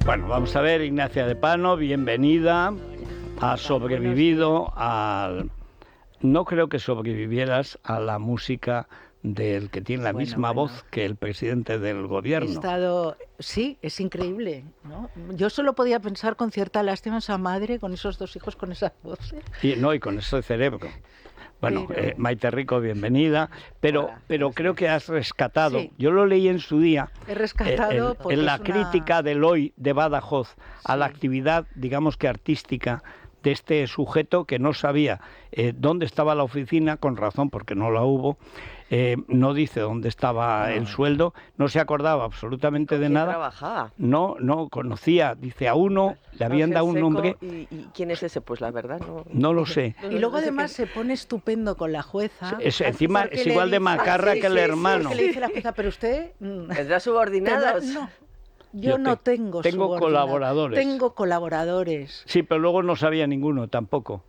Bueno, vamos a ver, Ignacia de Pano, bienvenida. Has sobrevivido al... No creo que sobrevivieras a la música del que tiene la misma voz que el presidente del gobierno. Sí, es increíble, ¿no? Yo solo podía pensar con cierta lástima esa madre con esos dos hijos con esas voces. Y con ese cerebro. Bueno, Maite Rico, bienvenida, pero creo que has rescatado, yo lo leí en su día, he rescatado en la crítica del Hoy de Badajoz a la actividad, digamos que artística, de este sujeto que no sabía dónde estaba la oficina, con razón porque no la hubo, no dice dónde estaba el sueldo, no se acordaba absolutamente de nada. Trabajaba? No conocía, dice, a uno, le habían dado un nombre. ¿Y quién es ese? Pues la verdad no lo sé. Y luego además se pone estupendo con la jueza. Encima es igual de macarra que el hermano. Que le dice la jueza, pero usted... ¿Tendrá subordinados? No. Yo no tengo colaboradores. Tengo colaboradores. Sí, pero luego no sabía ninguno tampoco.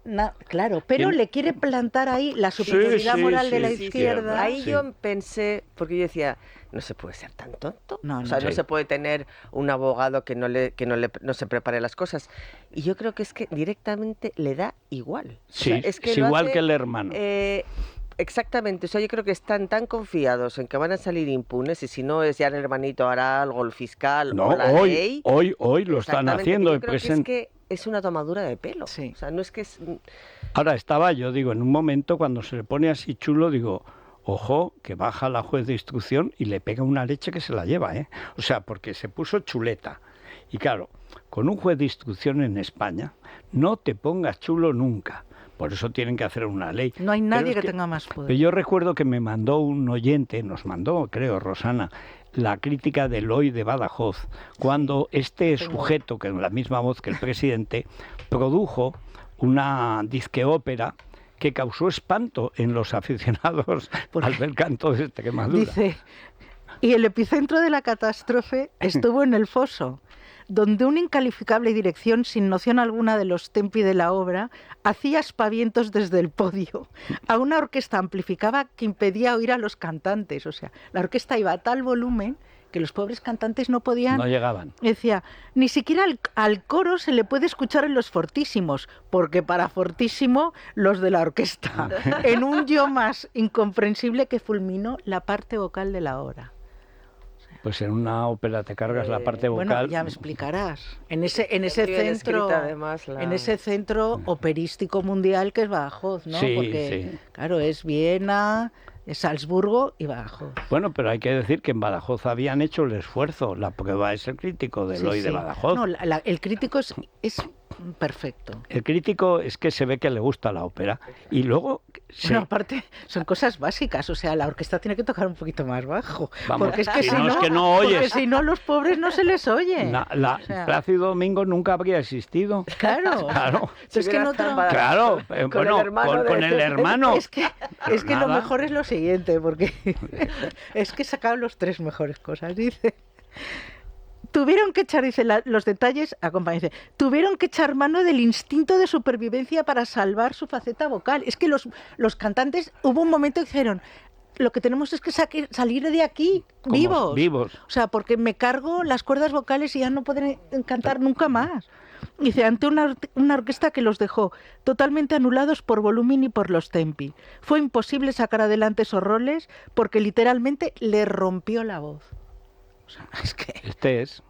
Claro, pero le quiere plantar ahí la superioridad moral de la izquierda. Ahí yo pensé, porque yo decía, no se puede ser tan tonto. No se puede tener un abogado que no se prepare las cosas. Y yo creo que es que directamente le da igual. Sí, es igual que el hermano. Exactamente, o sea, yo creo que están tan confiados en que van a salir impunes y si no es ya el hermanito hará algo el fiscal o la ley. Hoy lo están haciendo. Yo creo que es que es una tomadura de pelo. Sí. O sea, no es que es... Ahora estaba yo, digo, en un momento cuando se le pone así chulo, digo, ojo, que baja la juez de instrucción y le pega una leche que se la lleva, ¿eh? O sea, porque se puso chuleta. Y claro, con un juez de instrucción en España, no te pongas chulo nunca. Por eso tienen que hacer una ley. No hay nadie que tenga más poder. Pero yo recuerdo que me mandó un oyente, nos mandó, creo, Rosana, la crítica del Hoy de Badajoz, cuando este sujeto, que es la misma voz que el presidente, produjo una disqueópera que causó espanto en los aficionados al ver canto de Extremadura. Dice, y el epicentro de la catástrofe estuvo en el foso, donde una incalificable dirección, sin noción alguna de los tempi de la obra, hacía aspavientos desde el podio. A una orquesta amplificaba que impedía oír a los cantantes. O sea, la orquesta iba a tal volumen que los pobres cantantes no podían... No llegaban. Decía, ni siquiera al coro se le puede escuchar en los fortísimos, porque para fortísimo los de la orquesta, en un yo más incomprensible que fulminó la parte vocal de la obra. Pues en una ópera te cargas la parte vocal. Bueno, ya me explicarás. En ese centro, en ese centro operístico mundial que es Badajoz, ¿no? Sí, porque claro, es Viena, es Salzburgo y Badajoz. Bueno, pero hay que decir que en Badajoz habían hecho el esfuerzo. La prueba es el crítico del Hoy de Badajoz. No, el crítico es perfecto. El crítico es que se ve que le gusta la ópera. Y luego... Bueno, aparte, son cosas básicas. O sea, la orquesta tiene que tocar un poquito más bajo. Vamos, porque es que si no oyes. Porque si no, los pobres no se les oye. Plácido Domingo nunca habría existido. Claro. Si con el hermano. Es que lo mejor es lo siguiente, porque es que sacaron los tres mejores cosas, dice. Tuvieron que echar, dice, los detalles, acompáñense, tuvieron que echar mano del instinto de supervivencia para salvar su faceta vocal. Es que los cantantes, hubo un momento que dijeron, lo que tenemos es que salir de aquí vivos. O sea, porque me cargo las cuerdas vocales y ya no pueden cantar nunca más. Dice, ante una orquesta que los dejó totalmente anulados por volumen y por los tempi. Fue imposible sacar adelante esos roles porque literalmente le rompió la voz. O sea, es que... Este es...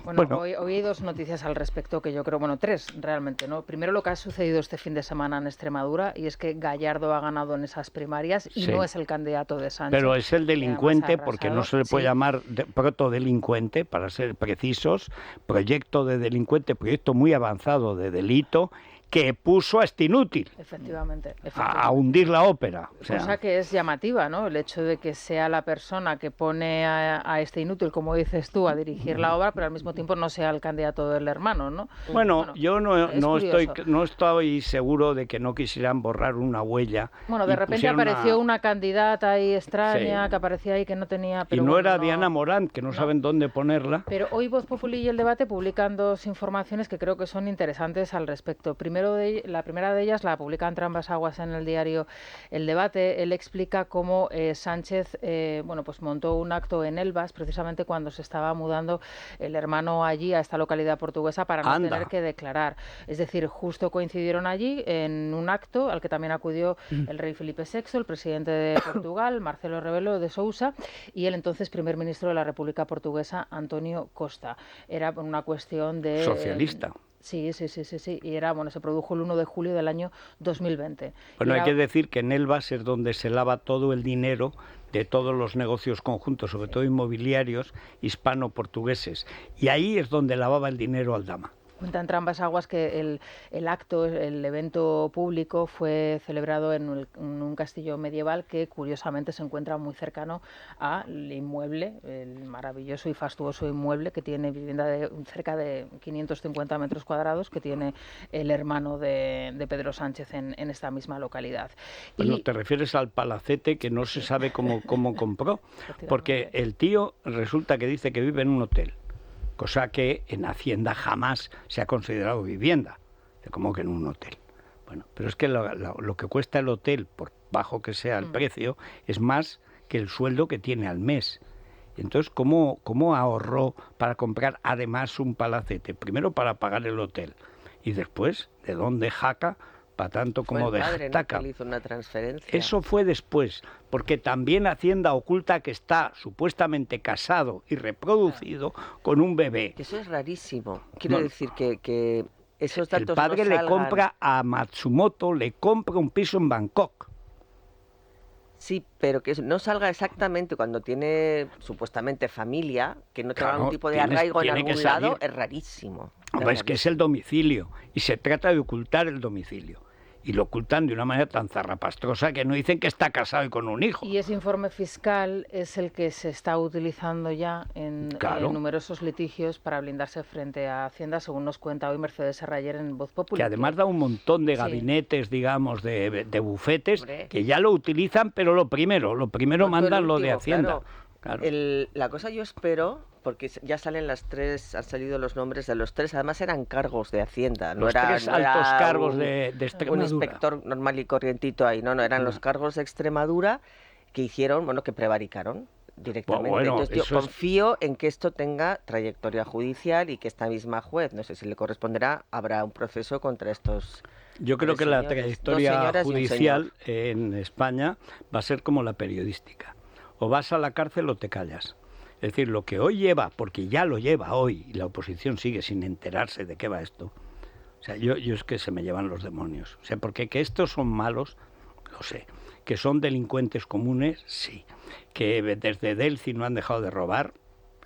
Bueno, hoy hay dos noticias al respecto que yo creo, tres realmente, ¿no? Primero, lo que ha sucedido este fin de semana en Extremadura, y es que Gallardo ha ganado en esas primarias y no es el candidato de Sánchez. Pero es el delincuente, porque no se le puede llamar protodelincuente, para ser precisos, proyecto de delincuente, proyecto muy avanzado de delito, que puso a este inútil. Efectivamente. A hundir la ópera. Cosa que es llamativa, ¿no? El hecho de que sea la persona que pone a este inútil, como dices tú, a dirigir la obra, pero al mismo tiempo no sea el candidato del hermano, ¿no? Bueno, yo no estoy seguro de que no quisieran borrar una huella. Bueno, de repente apareció una candidata ahí extraña, que aparecía ahí que no tenía... Pero y no era Diana Morant, que no saben dónde ponerla. Pero hoy Voz Populi y El Debate publican dos informaciones que creo que son interesantes al respecto. Primero, la primera de ellas la publica entre ambas aguas en el diario El Debate. Él explica cómo Sánchez pues montó un acto en Elvas, precisamente cuando se estaba mudando el hermano allí a esta localidad portuguesa para no tener que declarar. Es decir, justo coincidieron allí en un acto al que también acudió el rey Felipe VI, el presidente de Portugal, Marcelo Rebelo de Sousa, y el entonces primer ministro de la República Portuguesa, António Costa. Era una cuestión de... Socialista. Sí. Y era, se produjo el 1 de julio del año 2020. Bueno, hay que decir que en Elvas es donde se lava todo el dinero de todos los negocios conjuntos, sobre todo inmobiliarios hispano-portugueses. Y ahí es donde lavaba el dinero Aldama. Cuenta entre ambas aguas que el acto, el evento público, fue celebrado en un castillo medieval que curiosamente se encuentra muy cercano al inmueble, el maravilloso y fastuoso inmueble que tiene vivienda de cerca de 550 metros cuadrados, que tiene el hermano de Pedro Sánchez en esta misma localidad. Bueno, te refieres al palacete que no se sabe cómo compró, porque el tío resulta que dice que vive en un hotel. Cosa que en Hacienda jamás se ha considerado vivienda, como que en un hotel. Bueno, pero es que lo que cuesta el hotel, por bajo que sea el precio, es más que el sueldo que tiene al mes. Entonces, ¿cómo ahorró para comprar además un palacete? Primero para pagar el hotel y después, ¿de dónde jaca para tanto como de taca? ¿No? Hizo una transferencia. Eso fue después, porque también Hacienda oculta que está supuestamente casado y reproducido con un bebé. Eso es rarísimo. Quiero decir que esos datos el padre no le compra a Matsumoto, le compra un piso en Bangkok. Sí, pero que no salga exactamente cuando tiene supuestamente familia, que no tenga algún tipo de arraigo en algún lado, es rarísimo. Es que es el domicilio y se trata de ocultar el domicilio. Y lo ocultan de una manera tan zarrapastrosa que no dicen que está casado y con un hijo. Y ese informe fiscal es el que se está utilizando ya en numerosos litigios para blindarse frente a Hacienda, según nos cuenta hoy Mercedes Serrayer en Voz Populi. Que además da un montón de gabinetes, digamos, de bufetes, que ya lo utilizan, pero lo primero mandan lo de Hacienda. Claro. La cosa yo espero, porque ya salen han salido los nombres de los tres, además eran cargos de Hacienda, los tres altos cargos de Extremadura. Un inspector normal y corrientito ahí, no, eran los cargos de Extremadura que hicieron, que prevaricaron directamente. Entonces yo confío en que esto tenga trayectoria judicial y que esta misma juez, no sé si le corresponderá, habrá un proceso contra estos... Yo creo que la trayectoria judicial en España va a ser como la periodística. O vas a la cárcel o te callas. Es decir, lo que hoy lleva, porque ya lo lleva hoy, y la oposición sigue sin enterarse de qué va esto. O sea, yo es que se me llevan los demonios. O sea, porque que estos son malos, lo sé. Que son delincuentes comunes, sí. Que desde Delci no han dejado de robar,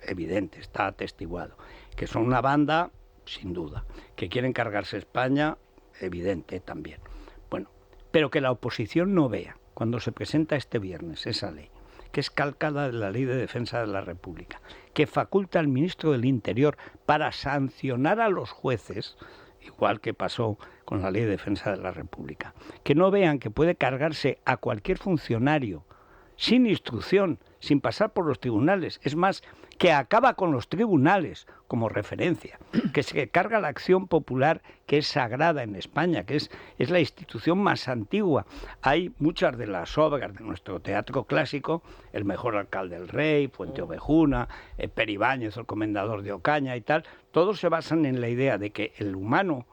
evidente, está atestiguado. Que son una banda, sin duda. Que quieren cargarse España, evidente también. Bueno, pero que la oposición no vea, cuando se presenta este viernes esa ley, que es calcada de la Ley de Defensa de la República, que faculta al ministro del Interior para sancionar a los jueces, igual que pasó con la Ley de Defensa de la República, que no vean que puede cargarse a cualquier funcionario sin instrucción, sin pasar por los tribunales, es más, que acaba con los tribunales como referencia, que se carga la acción popular, que es sagrada en España, que es la institución más antigua. Hay muchas de las obras de nuestro teatro clásico, El mejor alcalde del rey, Fuente Ovejuna, Peribáñez, el comendador de Ocaña y tal, todos se basan en la idea de que el humano,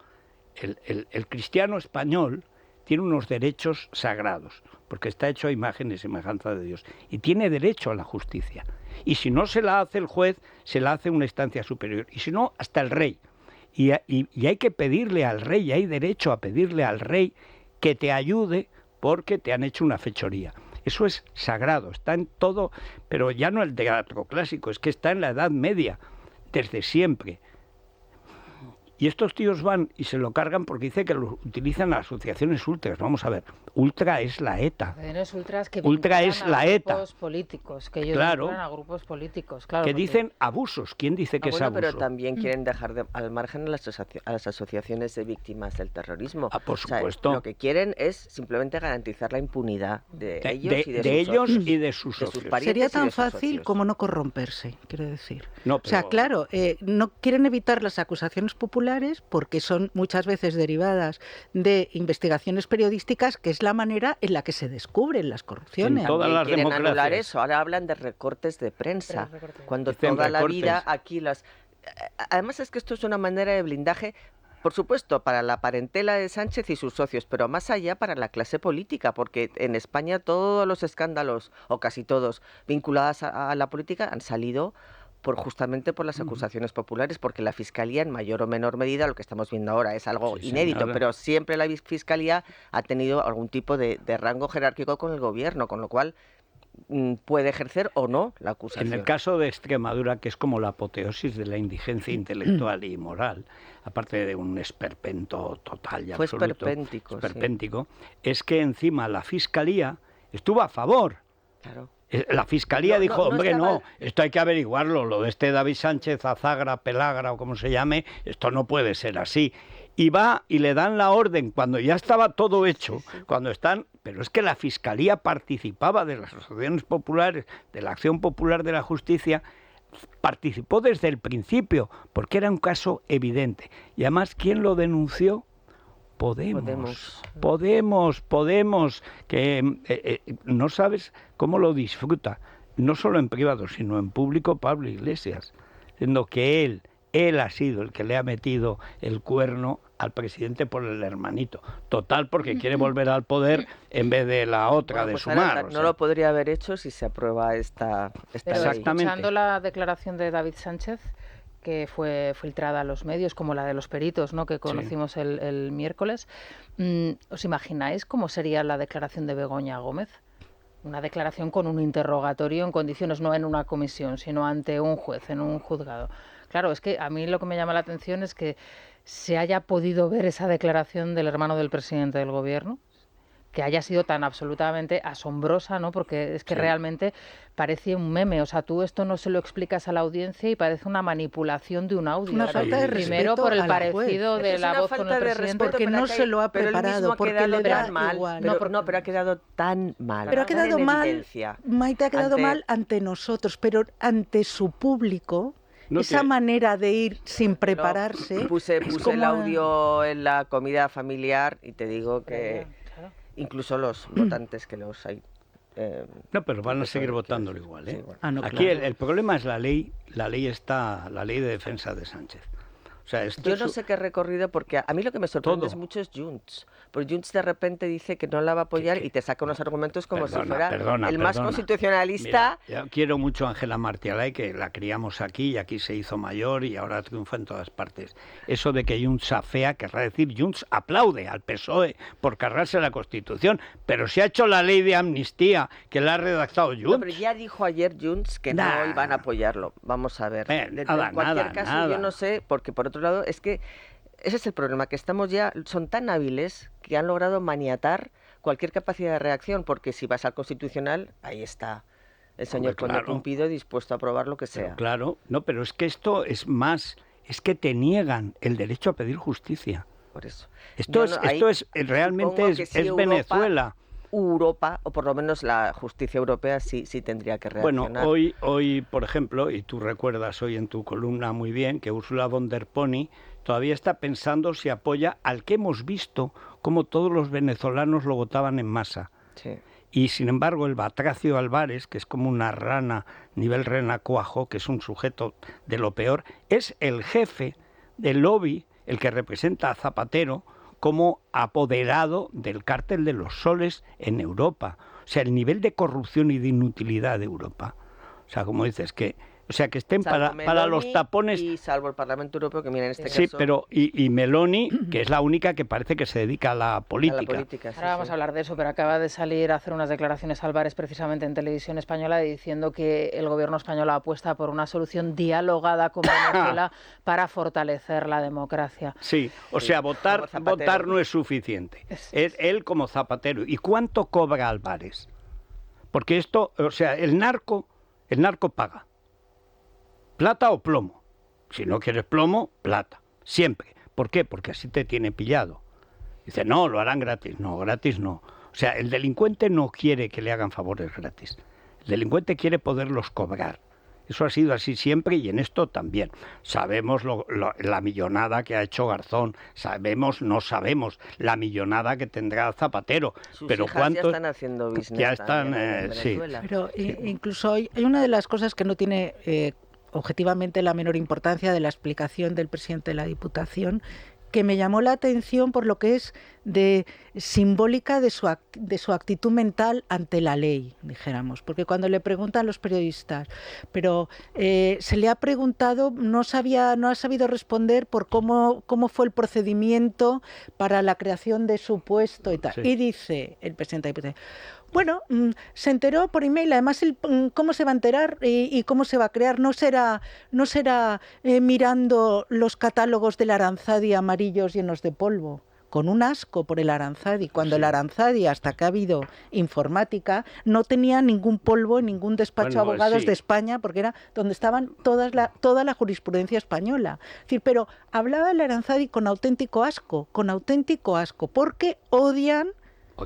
el cristiano español, tiene unos derechos sagrados, porque está hecho a imagen y semejanza de Dios, y tiene derecho a la justicia. Y si no se la hace el juez, se la hace una instancia superior, y si no, hasta el rey. Y hay que pedirle al rey, y hay derecho a pedirle al rey que te ayude porque te han hecho una fechoría. Eso es sagrado, está en todo, pero ya no el teatro clásico, es que está en la Edad Media, desde siempre. Y estos tíos van y se lo cargan porque dice que lo utilizan las asociaciones ultras. Vamos a ver, ultra es la ETA. Ultra es la ETA. Grupos políticos, que ellos vinculan a grupos políticos. Claro, que dicen abusos. ¿Quién dice que es abuso? Pero también quieren dejar al margen a las asociaciones de víctimas del terrorismo. Por supuesto. Lo que quieren es simplemente garantizar la impunidad de ellos y de sus socios. Sería tan fácil como no corromperse, quiero decir. No, pero... O sea, claro, no quieren evitar las acusaciones populares populares, porque son muchas veces derivadas de investigaciones periodísticas, que es la manera en la que se descubren las corrupciones. En todas las quieren democracias. anular eso. Ahora hablan de recortes de prensa, cuando Dicen toda la recortes. vida aquí las... Además es que esto es una manera de blindaje, por supuesto, para la parentela de Sánchez y sus socios, pero más allá para la clase política, porque en España todos los escándalos, o casi todos, vinculados a la política han salido justamente por las acusaciones populares, porque la Fiscalía, en mayor o menor medida, lo que estamos viendo ahora es algo inédito, señora. pero siempre la Fiscalía ha tenido algún tipo de rango jerárquico con el gobierno, con lo cual puede ejercer o no la acusación. En el caso de Extremadura, que es como la apoteosis de la indigencia intelectual y moral, aparte de un esperpento total y Fue absoluto, esperpéntico, es que encima la Fiscalía estuvo a favor. Claro. La Fiscalía dijo, hombre, estaba... esto hay que averiguarlo, lo de este David Sánchez Azagra, Pelagra o como se llame, esto no puede ser así. Y va y le dan la orden cuando ya estaba todo hecho, cuando están... Pero es que la Fiscalía participaba de las asociaciones populares, de la Acción Popular de la Justicia, participó desde el principio, porque era un caso evidente. Y además, ¿quién lo denunció? Podemos, que no sabes cómo lo disfruta, no solo en privado, sino en público, Pablo Iglesias, siendo que él ha sido el que le ha metido el cuerno al presidente por el hermanito. Total, porque quiere volver al poder en vez de la otra, de Sumar. No lo podría haber hecho si se aprueba esta Pero ley. escuchando la declaración de David Sánchez, que fue filtrada a los medios, como la de los peritos, ¿no?, que conocimos el miércoles, ¿os imagináis cómo sería la declaración de Begoña Gómez? Una declaración con un interrogatorio en condiciones, no en una comisión, sino ante un juez, en un juzgado. Claro, es que a mí lo que me llama la atención es que se haya podido ver esa declaración del hermano del presidente del gobierno, que haya sido tan absolutamente asombrosa, ¿no? Porque es que realmente parece un meme. O sea, tú esto no se lo explicas a la audiencia y parece una manipulación de un audio. Una falta de respeto. Primero por el al parecido juez. de Es la una voz con falta el de presidente. respeto, porque no se lo ha preparado, porque le da mal. igual. Pero ha quedado tan mal. Pero ha quedado mal, evidencia. Maite, ha quedado mal ante nosotros, pero ante su público... Esa manera de ir sin prepararse... Puse el audio en la comida familiar y te digo que incluso los votantes que los hay... No, pero van a seguir votándolo igual, ¿eh? Sí, bueno. Aquí el problema es la ley de defensa de Sánchez. O sea, yo no sé qué recorrido, porque a mí lo que me sorprende es mucho es Junts. Porque Junts de repente dice que no la va a apoyar y te saca unos argumentos como si fuera el más constitucionalista. Mira, yo quiero mucho a Ángela Martialay, que la criamos aquí y aquí se hizo mayor y ahora triunfa en todas partes. Eso de que Junts afea, querrá decir, Junts aplaude al PSOE por cargarse la Constitución, pero se ha hecho la ley de amnistía que la ha redactado Junts. No, pero ya dijo ayer Junts que no iban a apoyarlo. Vamos a ver. En cualquier caso, yo no sé, porque por otro lado, es que ese es el problema, que son tan hábiles que han logrado maniatar cualquier capacidad de reacción, porque si vas al Constitucional, ahí está el señor Conde Pumpido dispuesto a aprobar lo que sea. Pero claro, no, pero es que esto es más, es que te niegan el derecho a pedir justicia. Por eso. Esto es realmente es Venezuela. Europa, o por lo menos la justicia europea, sí tendría que reaccionar. Bueno, hoy, por ejemplo, y tú recuerdas hoy en tu columna muy bien, que Ursula von der Pony todavía está pensando si apoya al que hemos visto como todos los venezolanos lo votaban en masa. Sí. Y sin embargo el Batracio Álvarez, que es como una rana nivel renacuajo, que es un sujeto de lo peor, es el jefe del lobby, el que representa a Zapatero, como apoderado del cártel de los soles en Europa. O sea, el nivel de corrupción y de inutilidad de Europa. O sea, como dices, que estén para los tapones... Y salvo el Parlamento Europeo, que mira en este caso... Sí, pero y Meloni, que es la única que parece que se dedica a la política. Ahora vamos a hablar de eso, pero acaba de salir a hacer unas declaraciones Álvarez precisamente en Televisión Española diciendo que el gobierno español apuesta por una solución dialogada con Venezuela para fortalecer la democracia. Sí, o sea, votar no es suficiente. Es él como Zapatero. ¿Y cuánto cobra Álvarez? Porque esto, o sea, el narco paga. ¿Plata o plomo? Si no quieres plomo, plata. Siempre. ¿Por qué? Porque así te tiene pillado. Dice, no, lo harán gratis. No, gratis no. O sea, el delincuente no quiere que le hagan favores gratis. El delincuente quiere poderlos cobrar. Eso ha sido así siempre y en esto también. Sabemos la millonada que ha hecho Garzón, no sabemos la millonada que tendrá Zapatero. Sus pero hijas ¿cuántos ya están haciendo business ya están? en Sí. Venezuela. Pero incluso hay una de las cosas que no tiene objetivamente la menor importancia de la explicación del presidente de la Diputación, que me llamó la atención por lo que es de simbólica de su actitud mental ante la ley, dijéramos, porque cuando le preguntan a los periodistas, pero se le ha preguntado, no ha sabido responder por cómo fue el procedimiento para la creación de su puesto y tal. Sí. Y dice el presidente de la Diputación, bueno, se enteró por email, además cómo se va a enterar y cómo se va a crear, no será mirando los catálogos del Aranzadi amarillos llenos de polvo, con un asco por el Aranzadi, cuando Sí. el Aranzadi, hasta que ha habido informática, no tenía ningún polvo en ningún despacho de abogados sí. de España, porque era donde estaban toda la jurisprudencia española. Es decir, pero hablaba el Aranzadi con auténtico asco, porque odian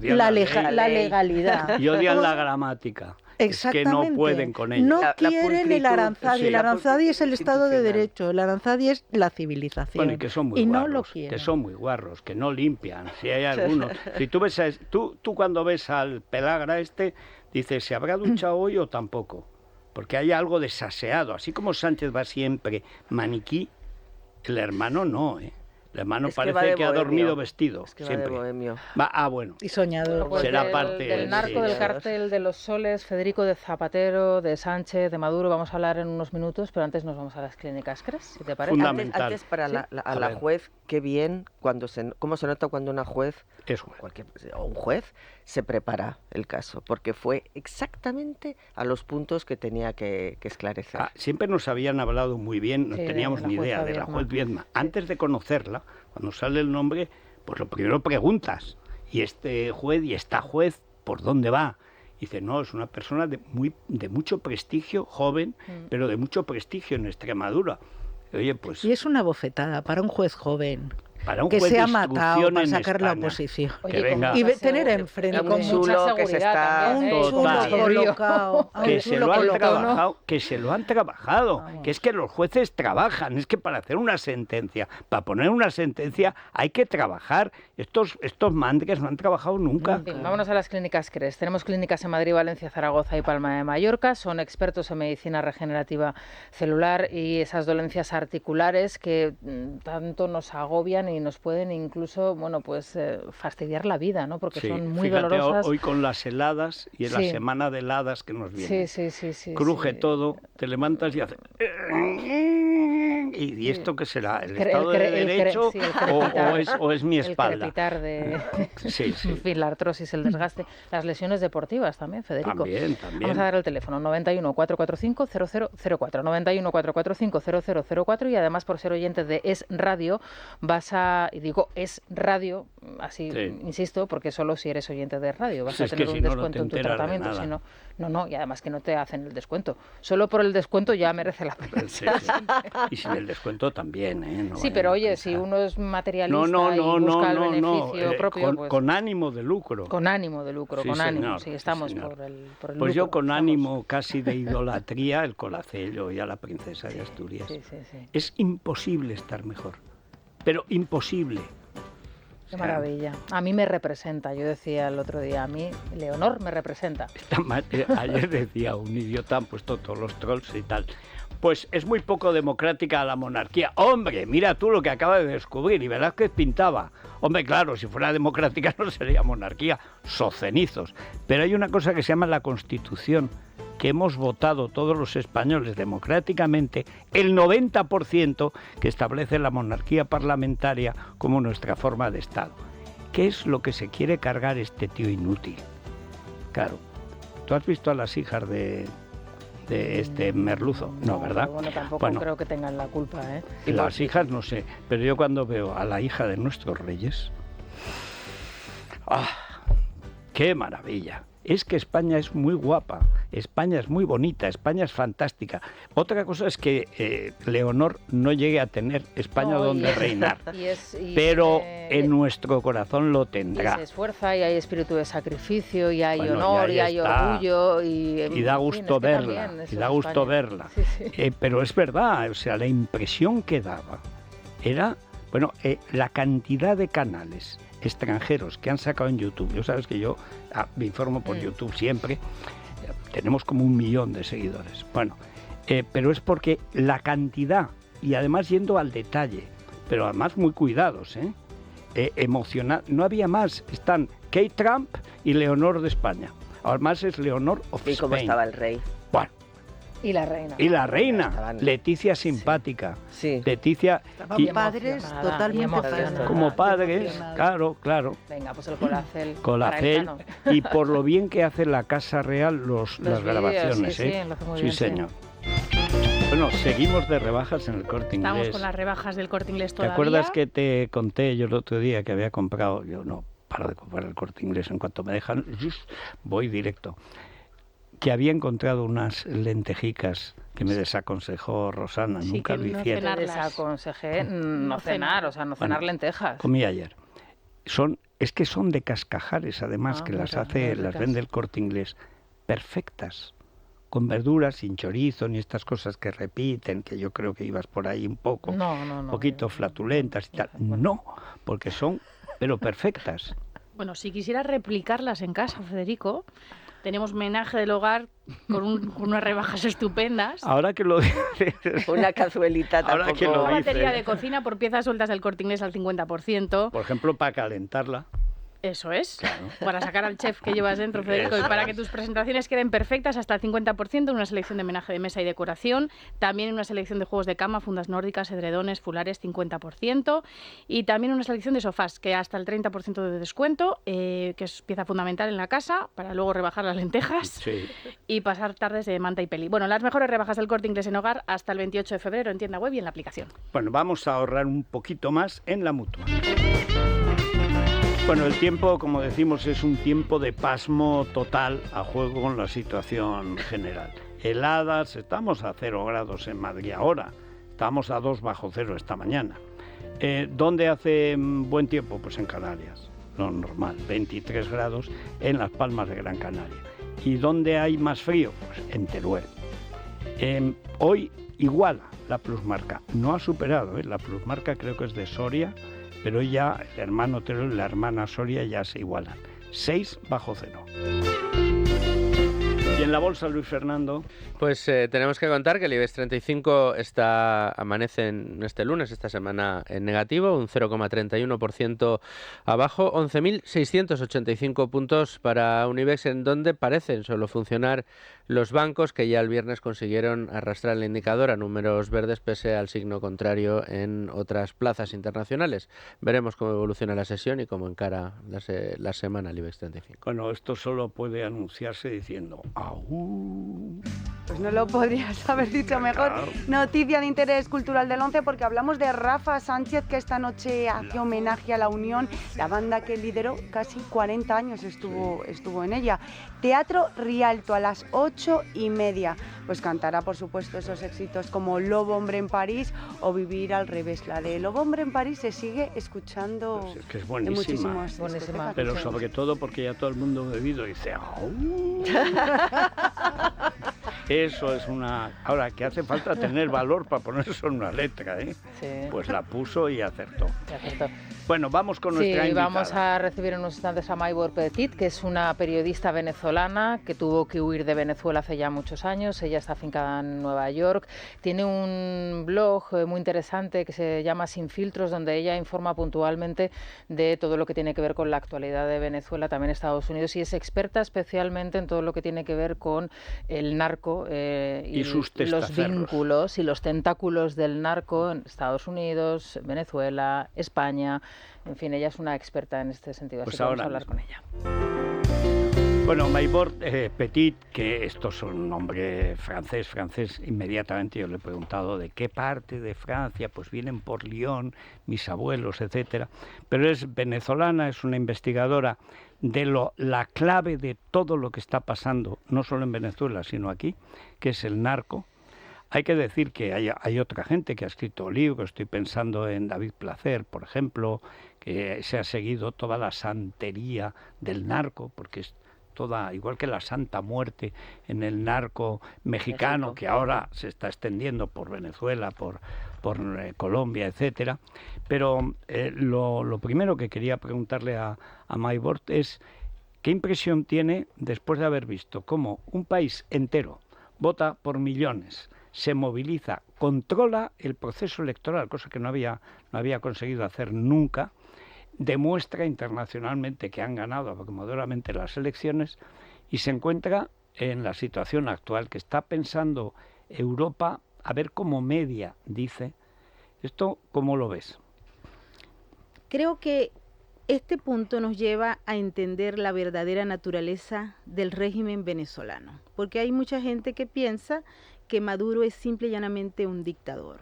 la legalidad. Y odian la gramática. Exactamente. Es que no pueden con ella. No La quieren el pulcritud, Aranzadi. sí. El Aranzadi es el La Estado de institucional. Derecho. El Aranzadi es la civilización. Bueno, y que son muy y guarros, no lo quieren. que son muy guarros, que no limpian. Si hay algunos, si tú ves tú cuando ves al pelagra dices, ¿se habrá duchado hoy o tampoco? Porque hay algo desaseado, así como Sánchez va siempre maniquí, el hermano no, El hermano Es que va parece de que ha bohemio. dormido vestido, Es que va siempre. de bohemio. Bueno. Y soñador. Pues será del, parte del narco, sí. del cartel de los soles, Federico, de Zapatero, de Sánchez, de Maduro, vamos a hablar en unos minutos, pero antes nos vamos a las clínicas CRES, si te parece. Fundamental. Antes para ¿Sí? la A ver. juez, qué bien, cómo se nota cuando una juez Es bueno. o un juez se prepara el caso, porque fue exactamente a los puntos que tenía que esclarecer. Siempre nos habían hablado muy bien, no Sí, teníamos de la ni jueza idea de la Viedma. juez Viedma. Antes de conocerla, cuando sale el nombre, pues lo primero preguntas, ¿y este juez y esta juez por dónde va? Y dice, no, es una persona de mucho prestigio, joven, pero de mucho prestigio en Extremadura. Oye, pues Y es una bofetada para un juez joven. para un Que juez se de ha matado instrucción para en sacar la España, oposición. que Oye, venga. Y mucha tener seguridad, enfrente un con mucha chulo que se seguridad está- también, un chulo Total. colocado. que un se chulo lo han colocado. trabajado, que se lo han trabajado, Vamos. que es que los jueces trabajan, es que para hacer una sentencia, para poner una sentencia hay que trabajar. Estos mandres no han trabajado nunca. En fin, vámonos a las clínicas CRES. Tenemos clínicas en Madrid, Valencia, Zaragoza y Palma de Mallorca. Son expertos en medicina regenerativa celular y esas dolencias articulares que tanto nos agobian y nos pueden incluso, fastidiar la vida, ¿no? Porque Sí, son muy fíjate, dolorosas. hoy con las heladas y en la Sí. semana de heladas que nos viene. Sí. Cruje sí. todo, te levantas y hace... ¿Y esto qué será? ¿El Cre- Estado de Derecho sí, el crepitar. o es mi El espalda? crepitar de... Sí, sí. En fin, la artrosis, el desgaste. Las lesiones deportivas también, Federico. También. Vamos a dar el teléfono, 91 445 0004, 91 445 0004, y además por ser oyente de Es Radio, y digo Es Radio, así Sí. insisto, porque solo si eres oyente de radio vas Sí, a es que tener si un no, no te descuento en tu enteras de tratamiento, nada. si no, no, y además que no te hacen el descuento. Solo por el descuento ya merece la pena. Sí, sí. Y sin el descuento también, ¿eh? No Sí, vayan pero a oye, pensar. si uno es materialista No, y busca el beneficio propio, con, pues con ánimo de lucro. con ánimo de lucro, Sí, con ánimo, señor, sí, sí, estamos señor. por el Pues lucro, yo con estamos. ánimo casi de idolatría el Colacello y a la princesa de Asturias. Sí. Es imposible estar mejor, pero imposible. Qué maravilla. A mí me representa, yo decía el otro día, a mí Leonor me representa. Ayer decía un idiota, han puesto todos los trolls y tal. Pues es muy poco democrática la monarquía. Hombre, mira tú lo que acaba de descubrir, y Velázquez pintaba. Hombre, claro, si fuera democrática no sería monarquía, socenizos. Pero hay una cosa que se llama la Constitución, que hemos votado todos los españoles democráticamente, el 90% que establece la monarquía parlamentaria como nuestra forma de Estado. ¿Qué es lo que se quiere cargar este tío inútil? Claro, ¿tú has visto a las hijas de este Merluzo? No, ¿verdad? Bueno, tampoco Bueno, creo que tengan la culpa, ¿eh? las hijas no sé, pero yo cuando veo a la hija de nuestros reyes, ¡ah! ¡Qué maravilla! es que España es muy guapa, España es muy bonita, España es fantástica. Otra cosa es que Leonor no llegue a tener España donde reinar, pero en nuestro corazón lo tendrá. Y se esfuerza, y hay espíritu de sacrificio, y hay honor, y hay orgullo. Y da gusto verla, y da gusto verla. Sí, sí. Pero es verdad, o sea, la impresión que daba era, la cantidad de canales extranjeros que han sacado en YouTube. Yo sabes que yo me informo por YouTube siempre. Tenemos como 1 millón de seguidores. Pero es porque la cantidad, y además yendo al detalle, pero además muy cuidados, emocional. No había más. Están Kate Trump y Leonor de España. Además es Leonor of Spain. ¿Y cómo estaba el rey? Bueno. Y la reina. Y la reina, Leticia simpática. Sí. Leticia. Y padres totalmente como padres, claro. Venga, pues el Colacel. Colacel. Y por lo bien que hace la Casa Real las grabaciones, Sí, lo hace muy bien, señor. Bueno, seguimos de rebajas en el Corte Inglés. Estamos con las rebajas del Corte Inglés todavía. ¿Te acuerdas que te conté yo el otro día que había comprado? Yo no paro de comprar el Corte Inglés. En cuanto me dejan, voy directo. Que había encontrado unas lentejicas que me desaconsejó Rosana, sí, nunca lo hiciera. Te desaconsejé no cenar lentejas. Comí ayer. Es que son de Cascajares, además, que las vende el Corte Inglés, perfectas, con verduras, sin chorizo, ni estas cosas que repiten, que yo creo que ibas por ahí un poco, un poquito flatulentas y tal. No, porque son, pero perfectas. Bueno, si quisieras replicarlas en casa, Federico, tenemos Menaje del Hogar con unas rebajas estupendas. Ahora que lo dices. Una cazuelita tampoco. Una batería de cocina por piezas sueltas del Corte Inglés al 50%. Por ejemplo, para calentarla. Eso es, claro. Para sacar al chef que llevas dentro, Federico, y para que tus presentaciones queden perfectas hasta el 50%, una selección de menaje de mesa y decoración, también una selección de juegos de cama, fundas nórdicas, edredones, fulares, 50%, y también una selección de sofás, que hasta el 30% de descuento, que es pieza fundamental en la casa, para luego rebajar las lentejas y pasar tardes de manta y peli. Bueno, las mejores rebajas del Corte Inglés en hogar hasta el 28 de febrero en tienda web y en la aplicación. Bueno, vamos a ahorrar un poquito más en la Mutua. Bueno, el tiempo, como decimos, es un tiempo de pasmo total a juego con la situación general. Heladas, estamos a 0 grados en Madrid ahora, estamos a 2 bajo cero esta mañana. ¿Dónde hace buen tiempo? Pues en Canarias, lo normal, 23 grados en Las Palmas de Gran Canaria. ¿Y dónde hay más frío? Pues en Teruel. Hoy iguala la plusmarca, no ha superado, la plusmarca creo que es de Soria, pero ya el hermano Teruel y la hermana Soria ya se igualan. 6 bajo cero. ¿Y en la bolsa, Luis Fernando? Pues tenemos que contar que el IBEX 35 amanece este lunes, esta semana, en negativo, un 0,31% abajo, 11.685 puntos para un IBEX en donde parecen solo funcionar los bancos, que ya el viernes consiguieron arrastrar el indicador a números verdes pese al signo contrario en otras plazas internacionales. Veremos cómo evoluciona la sesión y cómo encara la semana el IBEX 35. Bueno, esto solo puede anunciarse diciendo ¡au! Pues no lo podrías haber dicho mejor. Claro. Noticia de interés cultural del 11 porque hablamos de Rafa Sánchez, que esta noche hace homenaje a La Unión, la banda que lideró casi 40 años estuvo en ella. Teatro Rialto a las 8:30. Pues cantará, por supuesto, esos éxitos como Lobo Hombre en París o Vivir al Revés. La de Lobo Hombre en París se sigue escuchando. Pues es que es buenísima. Buenísima. Pero sobre todo porque ya todo el mundo ha bebido y dice ¡au! Eso es una... Ahora, que hace falta tener valor para poner eso en una letra, ¿eh? Sí. Pues la puso y acertó. Acertó. Bueno, vamos con nuestra invitada. Vamos a recibir en unos instantes a Maybor Petit, que es una periodista venezolana que tuvo que huir de Venezuela hace ya muchos años. Ella está afincada en Nueva York. Tiene un blog muy interesante que se llama Sin Filtros, donde ella informa puntualmente de todo lo que tiene que ver con la actualidad de Venezuela, también Estados Unidos, y es experta especialmente en todo lo que tiene que ver con el narco y los vínculos y los tentáculos del narco en Estados Unidos, Venezuela, España. En fin, ella es una experta en este sentido, así que vamos a hablar con ella. Bueno, Maybor Petit, que esto es un nombre francés, inmediatamente yo le he preguntado de qué parte de Francia, pues vienen por Lyon, mis abuelos, etcétera, pero es venezolana, es una investigadora la clave de todo lo que está pasando, no solo en Venezuela, sino aquí, que es el narco. Hay que decir que hay otra gente que ha escrito libros, estoy pensando en David Placer, por ejemplo, que se ha seguido toda la santería del narco, porque es toda, igual que la Santa Muerte en el narco mexicano, que ahora se está extendiendo por Venezuela, por Colombia, etcétera. Pero lo primero que quería preguntarle a Maybord es ¿qué impresión tiene después de haber visto cómo un país entero vota por millones, se moviliza, controla el proceso electoral, cosa que no había conseguido hacer nunca, demuestra internacionalmente que han ganado abrumadoramente las elecciones y se encuentra en la situación actual que está pensando Europa a ver cómo media, dice? ¿Esto cómo lo ves? Creo que este punto nos lleva a entender la verdadera naturaleza del régimen venezolano, porque hay mucha gente que piensa que Maduro es simple y llanamente un dictador,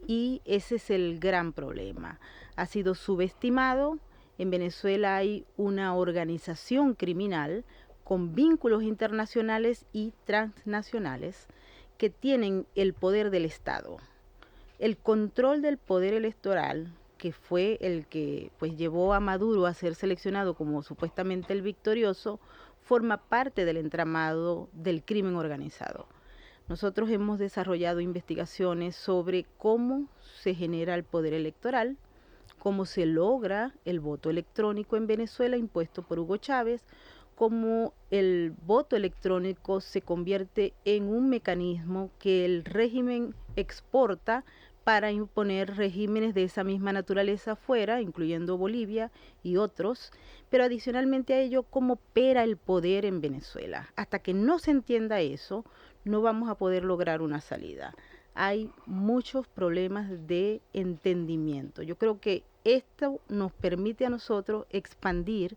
y ese es el gran problema. Ha sido subestimado. En Venezuela hay una organización criminal con vínculos internacionales y transnacionales que tienen el poder del Estado. El control del poder electoral, que fue el que pues llevó a Maduro a ser seleccionado como supuestamente el victorioso, forma parte del entramado del crimen organizado. Nosotros hemos desarrollado investigaciones sobre cómo se genera el poder electoral, cómo se logra el voto electrónico en Venezuela impuesto por Hugo Chávez, cómo el voto electrónico se convierte en un mecanismo que el régimen exporta para imponer regímenes de esa misma naturaleza afuera, incluyendo Bolivia y otros, pero adicionalmente a ello, cómo opera el poder en Venezuela. Hasta que no se entienda eso, no vamos a poder lograr una salida. Hay muchos problemas de entendimiento. Yo creo que esto nos permite a nosotros expandir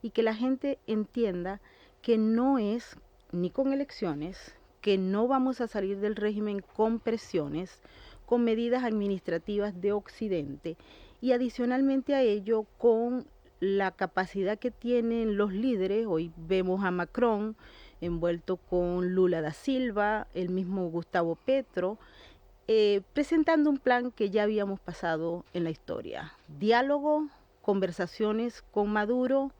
y que la gente entienda que no es ni con elecciones, que no vamos a salir del régimen con presiones, con medidas administrativas de Occidente y adicionalmente a ello con la capacidad que tienen los líderes. Hoy vemos a Macron envuelto con Lula da Silva, el mismo Gustavo Petro, presentando un plan que ya habíamos pasado en la historia. Diálogo, conversaciones con Maduro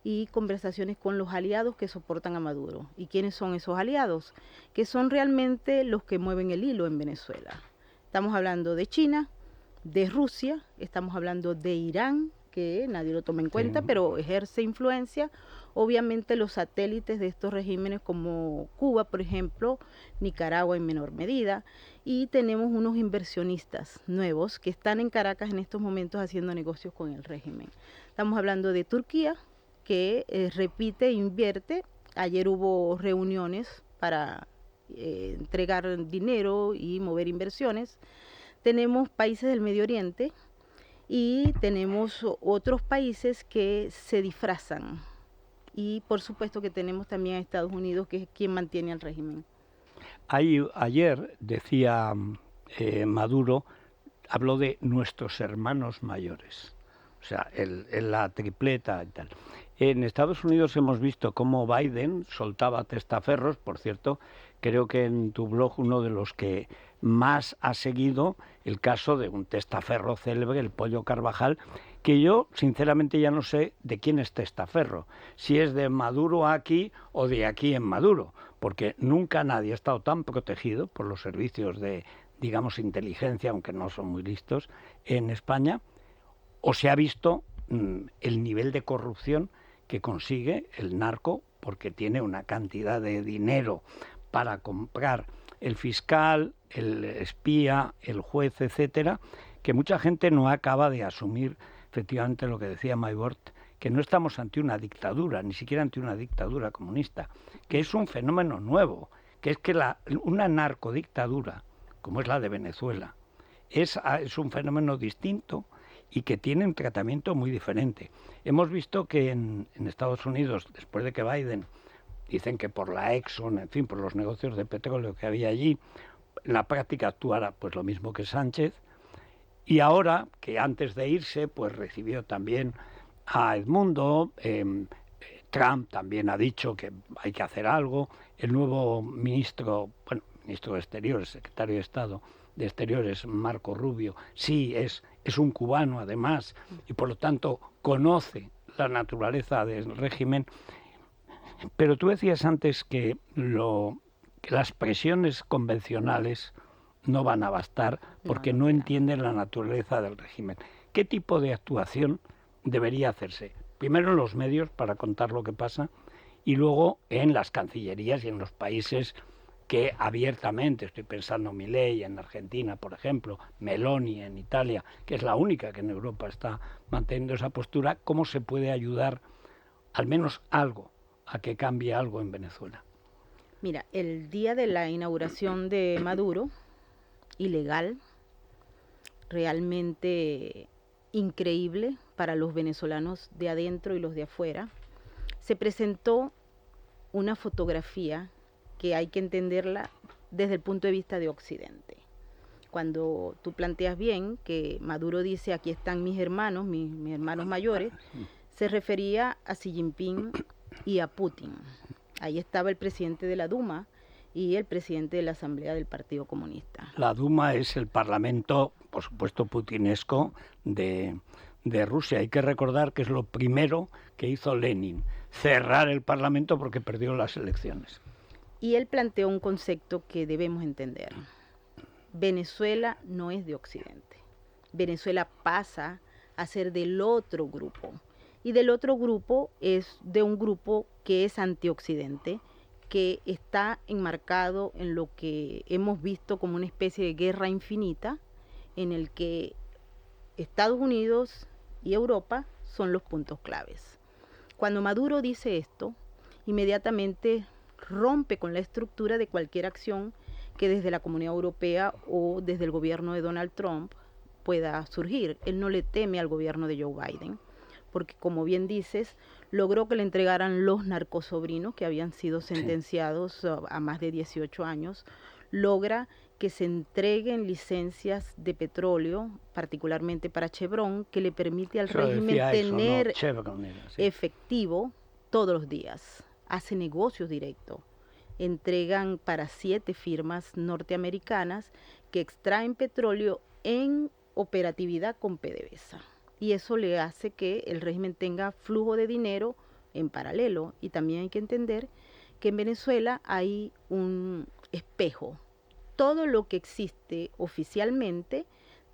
y conversaciones con los aliados que soportan a Maduro. ¿Y quiénes son esos aliados? Que son realmente los que mueven el hilo en Venezuela. Estamos hablando de China, de Rusia, estamos hablando de Irán, que nadie lo toma en cuenta, pero ejerce influencia. Obviamente los satélites de estos regímenes como Cuba, por ejemplo, Nicaragua en menor medida, y tenemos unos inversionistas nuevos que están en Caracas en estos momentos haciendo negocios con el régimen. Estamos hablando de Turquía, que repite e invierte. Ayer hubo reuniones para entregar dinero y mover inversiones. Tenemos países del Medio Oriente y tenemos otros países que se disfrazan. Y por supuesto que tenemos también a Estados Unidos, que es quien mantiene al régimen. Ayer decía Maduro, habló de nuestros hermanos mayores, o sea, la tripleta y tal. En Estados Unidos hemos visto cómo Biden soltaba testaferros. Por cierto, creo que en tu blog uno de los que más ha seguido el caso de un testaferro célebre, el Pollo Carvajal, que yo sinceramente ya no sé de quién es testaferro, si es de Maduro aquí o de aquí en Maduro, porque nunca nadie ha estado tan protegido por los servicios de, digamos, inteligencia, aunque no son muy listos, en España, o se ha visto el nivel de corrupción que consigue el narco, porque tiene una cantidad de dinero para comprar el fiscal, el espía, el juez, etcétera, que mucha gente no acaba de asumir efectivamente lo que decía Maybord, que no estamos ante una dictadura, ni siquiera ante una dictadura comunista, que es un fenómeno nuevo, que es que una narcodictadura, como es la de Venezuela, es un fenómeno distinto y que tiene un tratamiento muy diferente. Hemos visto que en Estados Unidos, después de que Biden, dicen que por la Exxon, en fin, por los negocios de petróleo que había allí, en la práctica actuara pues lo mismo que Sánchez, y ahora que antes de irse pues recibió también a Edmundo, Trump también ha dicho que hay que hacer algo. El nuevo ministro de Exteriores, secretario de Estado de Exteriores, Marco Rubio, sí es un cubano además, y por lo tanto conoce la naturaleza del régimen. Pero tú decías antes que las presiones convencionales no van a bastar porque no entienden la naturaleza del régimen. ¿Qué tipo de actuación debería hacerse? Primero en los medios para contar lo que pasa y luego en las cancillerías y en los países que abiertamente, estoy pensando en Milei en Argentina, por ejemplo, Meloni en Italia, que es la única que en Europa está manteniendo esa postura, ¿cómo se puede ayudar al menos algo a que cambie algo en Venezuela? Mira, el día de la inauguración de Maduro, ilegal, realmente increíble para los venezolanos de adentro y los de afuera, se presentó una fotografía que hay que entenderla desde el punto de vista de Occidente. Cuando tú planteas bien que Maduro dice aquí están mis hermanos mayores, se refería a Xi Jinping y a Putin. Ahí estaba el presidente de la Duma y el presidente de la Asamblea del Partido Comunista. La Duma es el parlamento, por supuesto, putinesco de Rusia. Hay que recordar que es lo primero que hizo Lenin, cerrar el parlamento porque perdió las elecciones. Y él planteó un concepto que debemos entender. Venezuela no es de Occidente. Venezuela pasa a ser del otro grupo. Y del otro grupo es de un grupo que es antioccidente, que está enmarcado en lo que hemos visto como una especie de guerra infinita, en el que Estados Unidos y Europa son los puntos claves. Cuando Maduro dice esto, inmediatamente rompe con la estructura de cualquier acción que desde la Comunidad Europea o desde el gobierno de Donald Trump pueda surgir. Él no le teme al gobierno de Joe Biden, porque como bien dices, logró que le entregaran los narcosobrinos que habían sido sentenciados a más de 18 años, logra que se entreguen licencias de petróleo, particularmente para Chevron, que le permite al régimen tener efectivo todos los días. Hace negocios directos. Entregan para 7 firmas norteamericanas que extraen petróleo en operatividad con PDVSA. Y eso le hace que el régimen tenga flujo de dinero en paralelo. Y también hay que entender que en Venezuela hay un espejo. Todo lo que existe oficialmente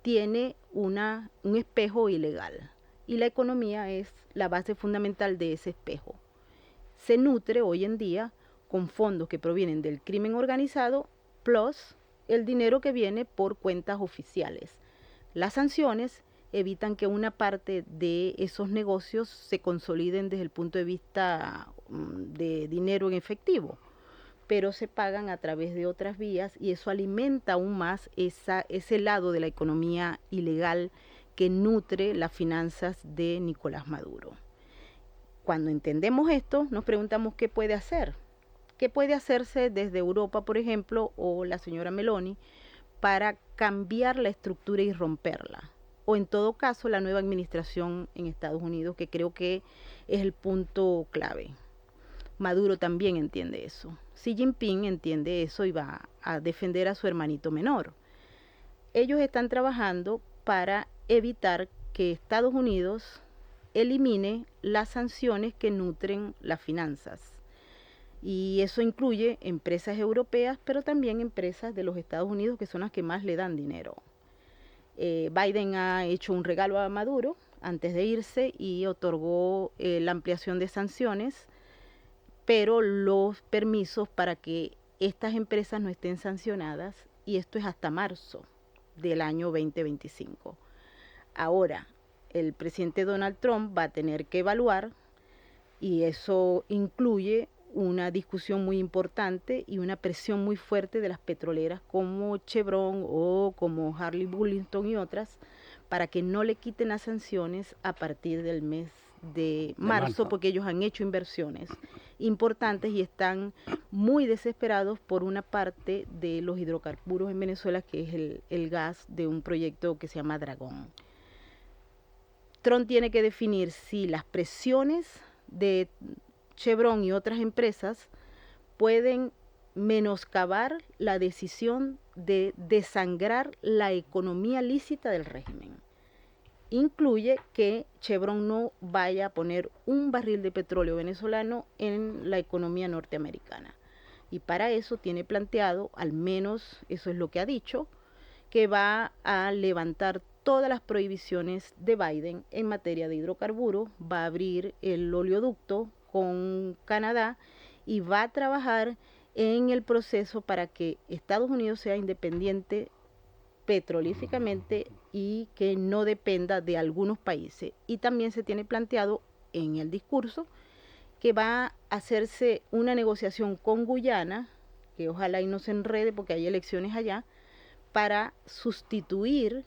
tiene un espejo ilegal. Y la economía es la base fundamental de ese espejo. Se nutre hoy en día con fondos que provienen del crimen organizado, plus el dinero que viene por cuentas oficiales. Las sanciones evitan que una parte de esos negocios se consoliden desde el punto de vista de dinero en efectivo, pero se pagan a través de otras vías y eso alimenta aún más ese lado de la economía ilegal que nutre las finanzas de Nicolás Maduro. Cuando entendemos esto, nos preguntamos qué puede hacer. ¿Qué puede hacerse desde Europa, por ejemplo, o la señora Meloni, para cambiar la estructura y romperla? O en todo caso, la nueva administración en Estados Unidos, que creo que es el punto clave. Maduro también entiende eso. Xi Jinping entiende eso y va a defender a su hermanito menor. Ellos están trabajando para evitar que Estados Unidos elimine las sanciones que nutren las finanzas. Y eso incluye empresas europeas, pero también empresas de los Estados Unidos, que son las que más le dan dinero. Biden ha hecho un regalo a Maduro antes de irse y otorgó la ampliación de sanciones, pero los permisos para que estas empresas no estén sancionadas, y esto es hasta marzo del año 2025. Ahora, el presidente Donald Trump va a tener que evaluar, y eso incluye una discusión muy importante y una presión muy fuerte de las petroleras como Chevron o como Harley Burlington y otras, para que no le quiten las sanciones a partir del mes de marzo, porque ellos han hecho inversiones importantes y están muy desesperados por una parte de los hidrocarburos en Venezuela, que es el gas de un proyecto que se llama Dragón. Trump tiene que definir si las presiones de Chevron y otras empresas pueden menoscabar la decisión de desangrar la economía lícita del régimen. Incluye que Chevron no vaya a poner un barril de petróleo venezolano en la economía norteamericana. Y para eso tiene planteado, al menos eso es lo que ha dicho, que va a levantar todas las prohibiciones de Biden en materia de hidrocarburos, va a abrir el oleoducto con Canadá y va a trabajar en el proceso para que Estados Unidos sea independiente petrolíficamente y que no dependa de algunos países. Y también se tiene planteado en el discurso que va a hacerse una negociación con Guyana, que ojalá y no se enrede porque hay elecciones allá, para sustituir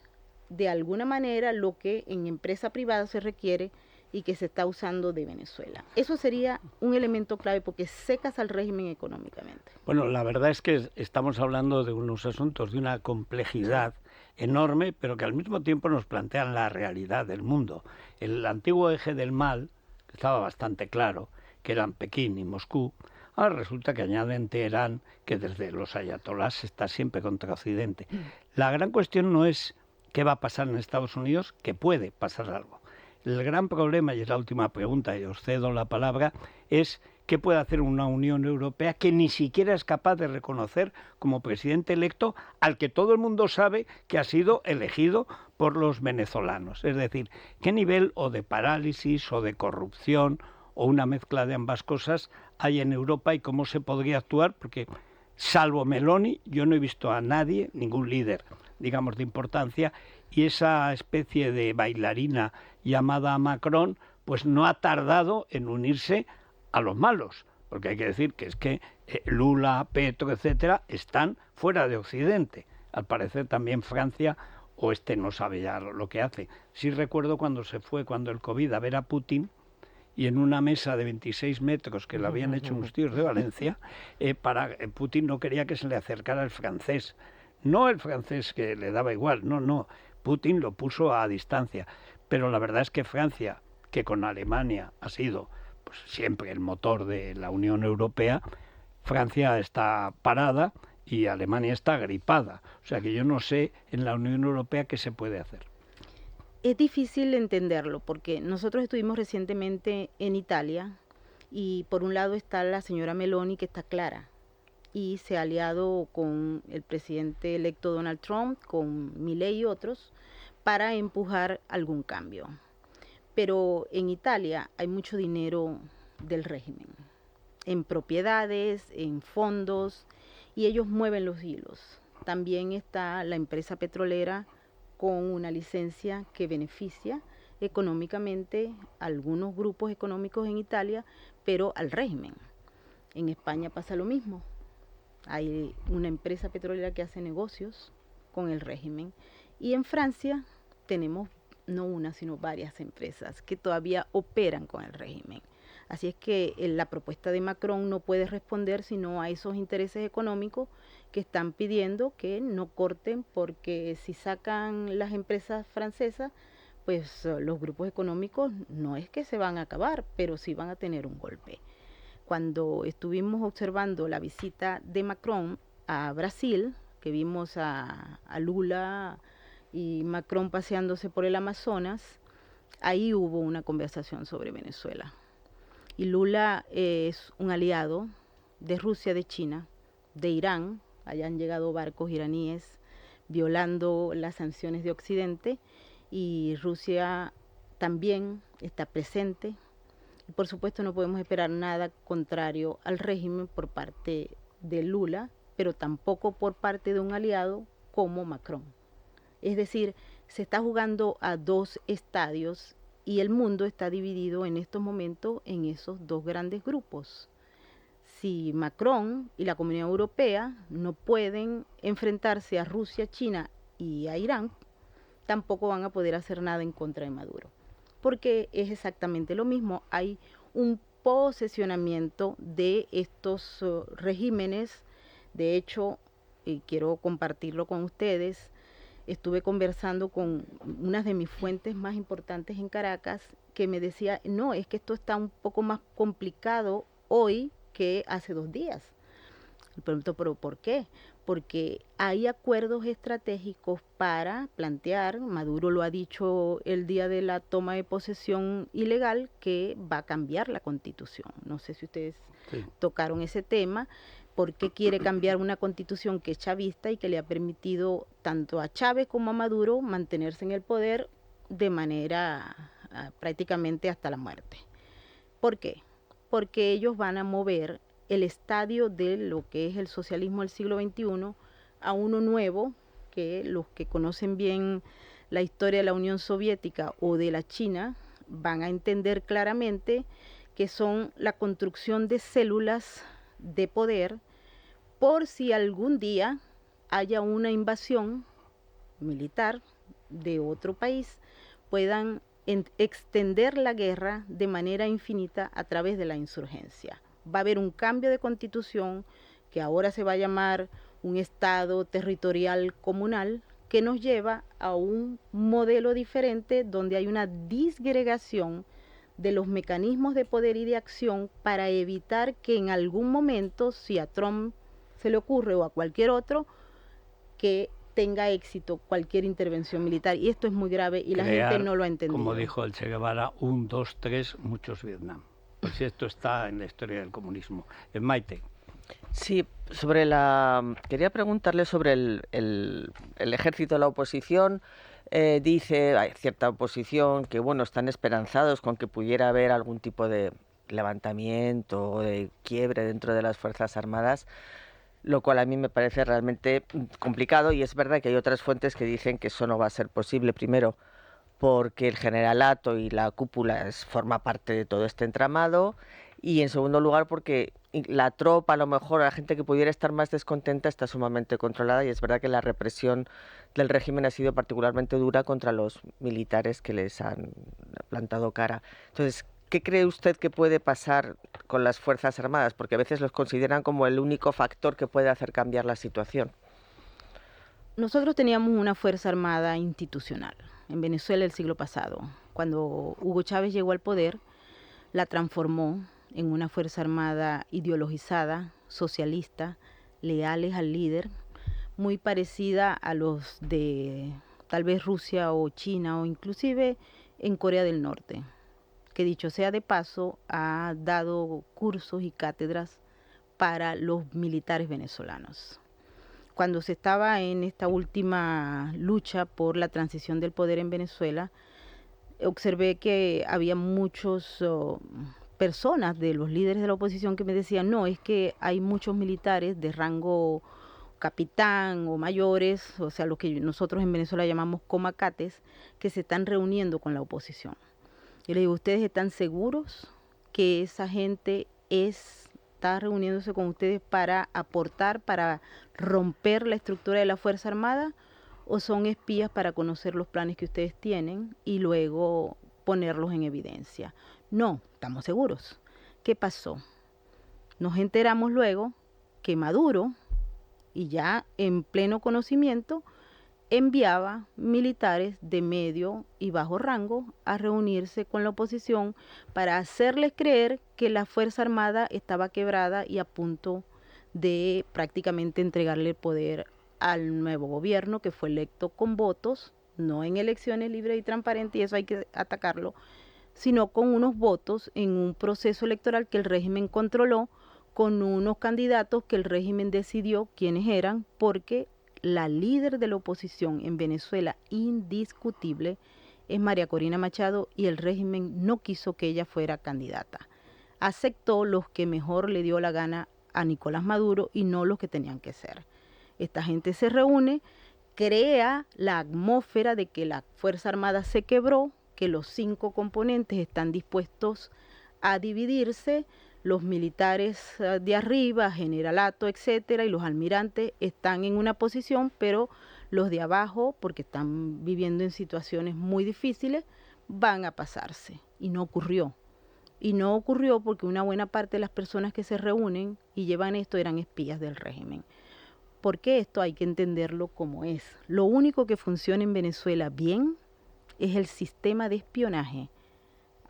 de alguna manera lo que en empresa privada se requiere y que se está usando de Venezuela. Eso sería un elemento clave porque secas al régimen económicamente. Bueno, la verdad es que estamos hablando de unos asuntos de una complejidad enorme, pero que al mismo tiempo nos plantean la realidad del mundo. El antiguo eje del mal, que estaba bastante claro, que eran Pekín y Moscú, ahora resulta que añaden Teherán, que desde los ayatolás está siempre contra Occidente. La gran cuestión no es qué va a pasar en Estados Unidos, que puede pasar algo. El gran problema, y es la última pregunta, y os cedo la palabra, es qué puede hacer una Unión Europea que ni siquiera es capaz de reconocer como presidente electo al que todo el mundo sabe que ha sido elegido por los venezolanos. Es decir, qué nivel o de parálisis o de corrupción o una mezcla de ambas cosas hay en Europa y cómo se podría actuar, porque salvo Meloni yo no he visto a nadie, ningún líder, digamos, de importancia, y esa especie de bailarina llamada Macron, pues no ha tardado en unirse a los malos, porque hay que decir que es que Lula, Petro, etcétera, están fuera de Occidente. Al parecer también Francia o no sabe ya lo que hace. Sí recuerdo cuando se fue, cuando el COVID, a ver a Putin, y en una mesa de 26 metros que le habían hecho unos tíos de Valencia, Putin no quería que se le acercara el francés. No el francés que le daba igual, no, Putin lo puso a distancia. Pero la verdad es que Francia, que con Alemania ha sido pues siempre el motor de la Unión Europea, Francia está parada y Alemania está gripada. O sea que yo no sé en la Unión Europea qué se puede hacer. Es difícil entenderlo porque nosotros estuvimos recientemente en Italia y por un lado está la señora Meloni, que está clara y se ha aliado con el presidente electo Donald Trump, con Milei y otros, para empujar algún cambio. Pero en Italia hay mucho dinero del régimen, en propiedades, en fondos, y ellos mueven los hilos. También está la empresa petrolera con una licencia que beneficia económicamente a algunos grupos económicos en Italia, pero al régimen. En España pasa lo mismo. Hay una empresa petrolera que hace negocios con el régimen. Y en Francia tenemos no una, sino varias empresas que todavía operan con el régimen. Así es que la propuesta de Macron no puede responder sino a esos intereses económicos que están pidiendo que no corten, porque si sacan las empresas francesas, pues los grupos económicos no es que se van a acabar, pero sí van a tener un golpe. Cuando estuvimos observando la visita de Macron a Brasil, que vimos a Lula y Macron paseándose por el Amazonas, ahí hubo una conversación sobre Venezuela. Y Lula es un aliado de Rusia, de China, de Irán. Allá han llegado barcos iraníes violando las sanciones de Occidente y Rusia también está presente. Y por supuesto no podemos esperar nada contrario al régimen por parte de Lula, pero tampoco por parte de un aliado como Macron. Es decir, se está jugando a dos estadios y el mundo está dividido en estos momentos en esos dos grandes grupos. Si Macron y la Comunidad Europea no pueden enfrentarse a Rusia, China y a Irán, tampoco van a poder hacer nada en contra de Maduro, porque es exactamente lo mismo. Hay un posesionamiento de estos regímenes. De hecho, quiero compartirlo con ustedes, estuve conversando con unas de mis fuentes más importantes en Caracas que me decía, no, es que esto está un poco más complicado hoy que hace 2 días. Le pregunto, ¿pero por qué? Porque hay acuerdos estratégicos para plantear, Maduro lo ha dicho el día de la toma de posesión ilegal, que va a cambiar la Constitución. No sé si ustedes tocaron ese tema, porque quiere cambiar una Constitución que es chavista y que le ha permitido tanto a Chávez como a Maduro mantenerse en el poder de manera prácticamente hasta la muerte. ¿Por qué? Porque ellos van a mover el estadio de lo que es el socialismo del siglo XXI a uno nuevo, que los que conocen bien la historia de la Unión Soviética o de la China van a entender claramente que son la construcción de células de poder por si algún día haya una invasión militar de otro país, puedan extender la guerra de manera infinita a través de la insurgencia. Va a haber un cambio de constitución que ahora se va a llamar un Estado territorial comunal, que nos lleva a un modelo diferente donde hay una disgregación de los mecanismos de poder y de acción para evitar que en algún momento, si a Trump se le ocurre o a cualquier otro, que tenga éxito cualquier intervención militar. Y esto es muy grave y la gente no lo ha entendido. Como dijo el Che Guevara, 1, 2, 3, muchos Vietnam. Pues esto está en la historia del comunismo. Maite. Sí, quería preguntarle sobre el ejército de la oposición. Dice, hay cierta oposición que, bueno, están esperanzados con que pudiera haber algún tipo de levantamiento o de quiebre dentro de las Fuerzas Armadas, lo cual a mí me parece realmente complicado, y es verdad que hay otras fuentes que dicen que eso no va a ser posible. Primero, porque el generalato y la cúpula forma parte de todo este entramado, y en segundo lugar porque la tropa, a lo mejor la gente que pudiera estar más descontenta, está sumamente controlada, y es verdad que la represión del régimen ha sido particularmente dura contra los militares que les han plantado cara. Entonces, ¿qué cree usted que puede pasar con las Fuerzas Armadas? Porque a veces los consideran como el único factor que puede hacer cambiar la situación. Nosotros teníamos una Fuerza Armada institucional en Venezuela el siglo pasado. Cuando Hugo Chávez llegó al poder, la transformó en una Fuerza Armada ideologizada, socialista, leales al líder, muy parecida a los de tal vez Rusia o China o inclusive en Corea del Norte, que dicho sea de paso ha dado cursos y cátedras para los militares venezolanos. Cuando se estaba en esta última lucha por la transición del poder en Venezuela, observé que había muchos personas de los líderes de la oposición que me decían, no, es que hay muchos militares de rango capitán o mayores, o sea, lo que nosotros en Venezuela llamamos comacates, que se están reuniendo con la oposición. Yo le digo, ¿ustedes están seguros que esa gente está reuniéndose con ustedes para aportar, para romper la estructura de la Fuerza Armada, o son espías para conocer los planes que ustedes tienen y luego ponerlos en evidencia? No, estamos seguros. ¿Qué pasó? Nos enteramos luego que Maduro, y ya en pleno conocimiento, enviaba militares de medio y bajo rango a reunirse con la oposición para hacerles creer que la Fuerza Armada estaba quebrada y a punto de prácticamente entregarle el poder al nuevo gobierno que fue electo con votos, no en elecciones libres y transparentes, y eso hay que atacarlo, sino con unos votos en un proceso electoral que el régimen controló, con unos candidatos que el régimen decidió quiénes eran, porque la líder de la oposición en Venezuela, indiscutible, es María Corina Machado, y el régimen no quiso que ella fuera candidata. Aceptó los que mejor le dio la gana a Nicolás Maduro y no los que tenían que ser. Esta gente se reúne, crea la atmósfera de que la Fuerza Armada se quebró, que los 5 componentes están dispuestos a dividirse, los militares de arriba, generalato, etcétera, y los almirantes están en una posición, pero los de abajo, porque están viviendo en situaciones muy difíciles, van a pasarse. Y no ocurrió. Y no ocurrió porque una buena parte de las personas que se reúnen y llevan esto eran espías del régimen. Porque esto hay que entenderlo como es. Lo único que funciona en Venezuela bien es el sistema de espionaje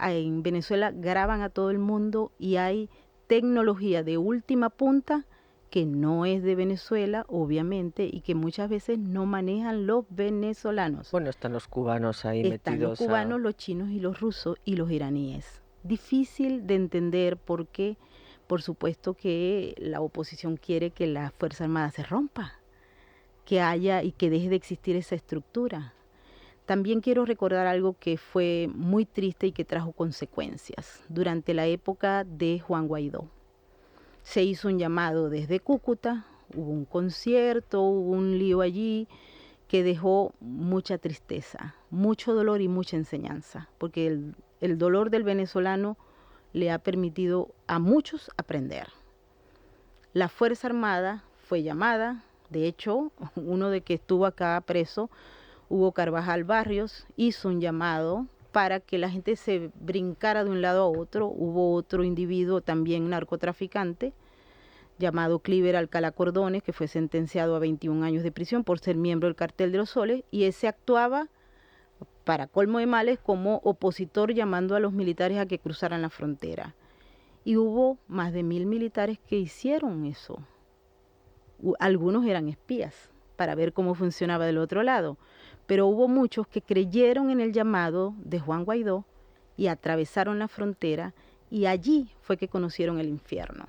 en Venezuela graban a todo el mundo y hay tecnología de última punta que no es de Venezuela, obviamente, y que muchas veces no manejan los venezolanos. Bueno, están los cubanos ahí metidos. Están los cubanos, los chinos y los rusos y los iraníes. Difícil de entender porque, por supuesto, que la oposición quiere que la Fuerza Armada se rompa, que haya y que deje de existir esa estructura. También quiero recordar algo que fue muy triste y que trajo consecuencias durante la época de Juan Guaidó. Se hizo un llamado desde Cúcuta, hubo un concierto, hubo un lío allí que dejó mucha tristeza, mucho dolor y mucha enseñanza, porque el dolor del venezolano le ha permitido a muchos aprender. La Fuerza Armada fue llamada, de hecho, uno de que estuvo acá preso, Hugo Carvajal Barrios, hizo un llamado para que la gente se brincara de un lado a otro. Hubo otro individuo también narcotraficante llamado Cliver Alcalá Cordones, que fue sentenciado a 21 años de prisión por ser miembro del Cartel de los Soles, y ese actuaba, para colmo de males, como opositor llamando a los militares a que cruzaran la frontera. Y hubo más de 1000 militares que hicieron eso. Algunos eran espías para ver cómo funcionaba del otro lado, pero hubo muchos que creyeron en el llamado de Juan Guaidó y atravesaron la frontera, y allí fue que conocieron el infierno.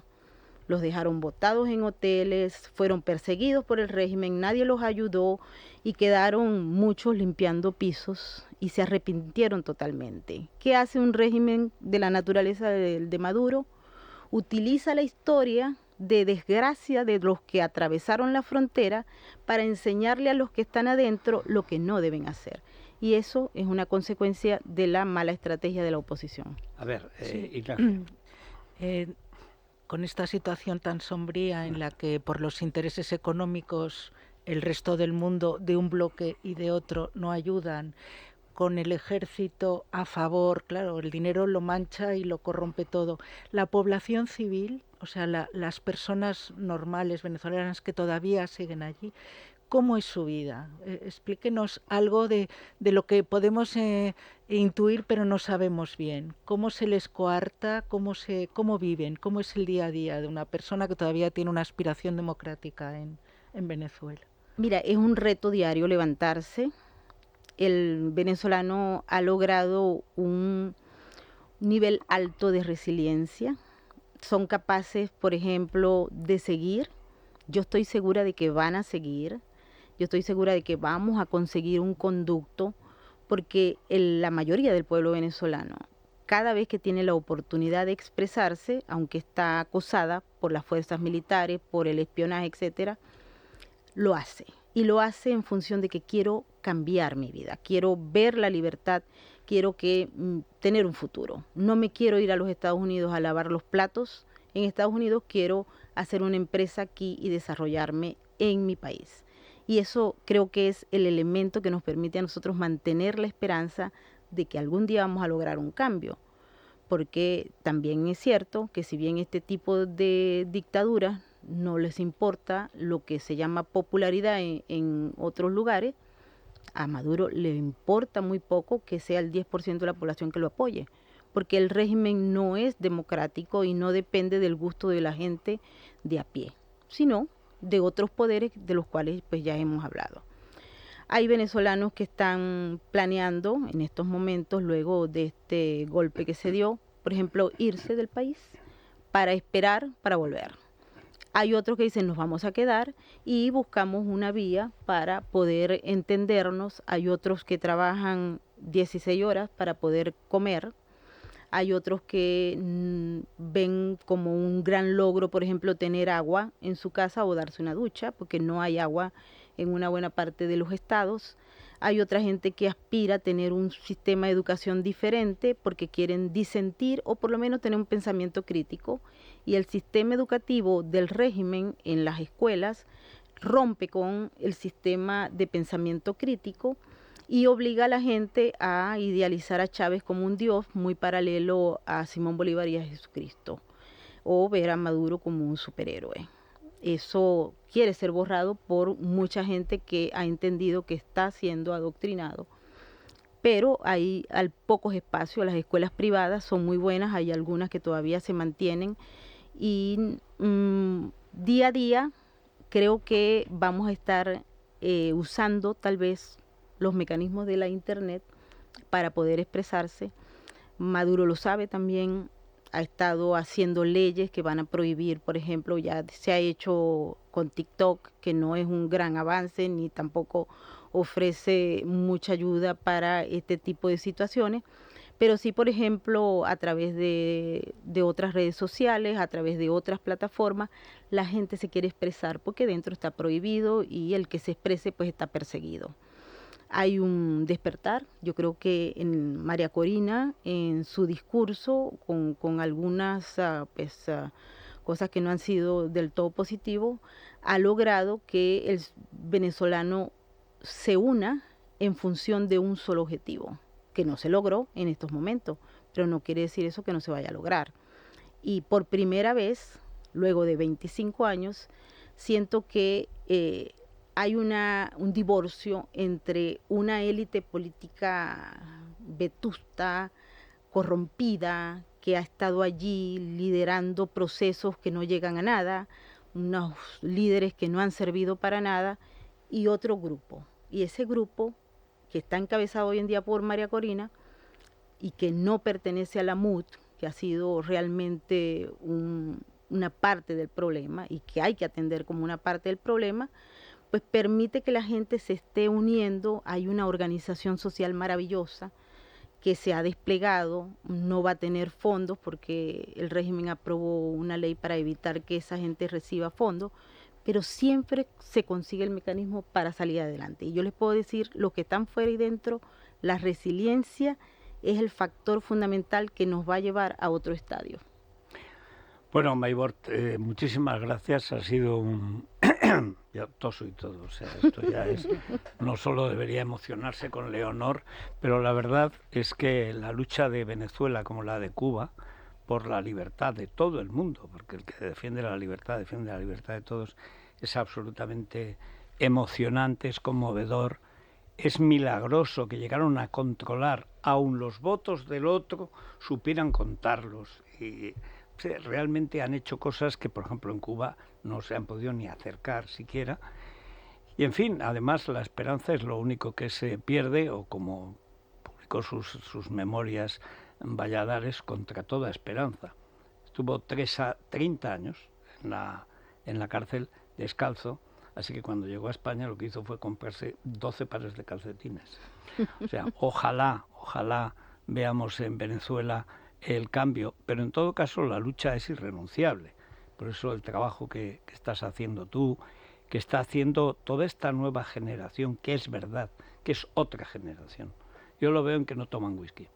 Los dejaron botados en hoteles, fueron perseguidos por el régimen, nadie los ayudó y quedaron muchos limpiando pisos y se arrepintieron totalmente. ¿Qué hace un régimen de la naturaleza de Maduro? Utiliza la historia de desgracia de los que atravesaron la frontera para enseñarle a los que están adentro lo que no deben hacer. Y eso es una consecuencia de la mala estrategia de la oposición. A ver, sí. Con esta situación tan sombría en la que por los intereses económicos el resto del mundo de un bloque y de otro no ayudan, con el ejército a favor, claro, el dinero lo mancha y lo corrompe todo. La población civil, o sea, las personas normales venezolanas que todavía siguen allí, ¿cómo es su vida? Explíquenos algo de lo que podemos intuir pero no sabemos bien. ¿Cómo se les coarta? ¿Cómo viven? ¿Cómo es el día a día de una persona que todavía tiene una aspiración democrática en Venezuela? Mira, es un reto diario levantarse. El venezolano ha logrado un nivel alto de resiliencia. Son capaces, por ejemplo, de seguir. Yo estoy segura de que van a seguir. Yo estoy segura de que vamos a conseguir un conducto, porque la mayoría del pueblo venezolano, cada vez que tiene la oportunidad de expresarse, aunque está acosada por las fuerzas militares, por el espionaje, etcétera, lo hace. Y lo hace en función de que quiero cambiar mi vida, quiero ver la libertad, quiero tener un futuro. No me quiero ir a los Estados Unidos a lavar los platos. En Estados Unidos quiero hacer una empresa aquí y desarrollarme en mi país. Y eso creo que es el elemento que nos permite a nosotros mantener la esperanza de que algún día vamos a lograr un cambio. Porque también es cierto que si bien este tipo de dictaduras no les importa lo que se llama popularidad en otros lugares, a Maduro le importa muy poco que sea el 10% de la población que lo apoye, porque el régimen no es democrático y no depende del gusto de la gente de a pie, sino de otros poderes de los cuales pues ya hemos hablado. Hay venezolanos que están planeando en estos momentos, luego de este golpe que se dio, por ejemplo, irse del país para esperar para volver. Hay otros que dicen nos vamos a quedar y buscamos una vía para poder entendernos. Hay otros que trabajan 16 horas para poder comer. Hay otros que ven como un gran logro, por ejemplo, tener agua en su casa o darse una ducha, porque no hay agua en una buena parte de los estados. Hay otra gente que aspira a tener un sistema de educación diferente porque quieren disentir o por lo menos tener un pensamiento crítico. Y el sistema educativo del régimen en las escuelas rompe con el sistema de pensamiento crítico y obliga a la gente a idealizar a Chávez como un dios muy paralelo a Simón Bolívar y a Jesucristo, o ver a Maduro como un superhéroe. Eso quiere ser borrado por mucha gente que ha entendido que está siendo adoctrinado pero hay pocos espacios. Las escuelas privadas son muy buenas, hay algunas que todavía se mantienen y día a día creo que vamos a estar usando tal vez los mecanismos de la Internet para poder expresarse. Maduro lo sabe también, ha estado haciendo leyes que van a prohibir, por ejemplo, ya se ha hecho con TikTok, que no es un gran avance ni tampoco ofrece mucha ayuda para este tipo de situaciones, pero sí, por ejemplo, a través de otras redes sociales, a través de otras plataformas, la gente se quiere expresar porque dentro está prohibido y el que se exprese pues está perseguido. Hay un despertar, yo creo que en María Corina, en su discurso, con algunas cosas que no han sido del todo positivas, ha logrado que el venezolano se una en función de un solo objetivo, que no se logró en estos momentos, pero no quiere decir eso que no se vaya a lograr. Y por primera vez, luego de 25 años, siento que hay un divorcio entre una élite política vetusta, corrompida, que ha estado allí liderando procesos que no llegan a nada, unos líderes que no han servido para nada, y otro grupo. Y ese grupo, que está encabezado hoy en día por María Corina, y que no pertenece a la MUD, que ha sido realmente una parte del problema, y que hay que atender como una parte del problema, pues permite que la gente se esté uniendo. Hay una organización social maravillosa que se ha desplegado, no va a tener fondos porque el régimen aprobó una ley para evitar que esa gente reciba fondos, pero siempre se consigue el mecanismo para salir adelante. Y yo les puedo decir, los que están fuera y dentro, la resiliencia es el factor fundamental que nos va a llevar a otro estadio. Bueno, Maybord, muchísimas gracias. Ha sido un... Yo toso y todo, o sea, esto ya es... No solo debería emocionarse con Leonor, pero la verdad es que la lucha de Venezuela como la de Cuba por la libertad de todo el mundo, porque el que defiende la libertad de todos, es absolutamente emocionante, es conmovedor, es milagroso que llegaron a controlar, aun los votos del otro, supieran contarlos. Y realmente han hecho cosas que, por ejemplo, en Cuba no se han podido ni acercar siquiera. Y, en fin, además la esperanza es lo único que se pierde, o como publicó sus memorias Valladares, contra toda esperanza. Estuvo 30 años en la cárcel descalzo, así que cuando llegó a España lo que hizo fue comprarse 12 pares de calcetines. O sea, ojalá veamos en Venezuela el cambio, pero en todo caso la lucha es irrenunciable. Por eso el trabajo que estás haciendo tú, que está haciendo toda esta nueva generación, que es verdad, que es otra generación. Yo lo veo en que no toman whisky.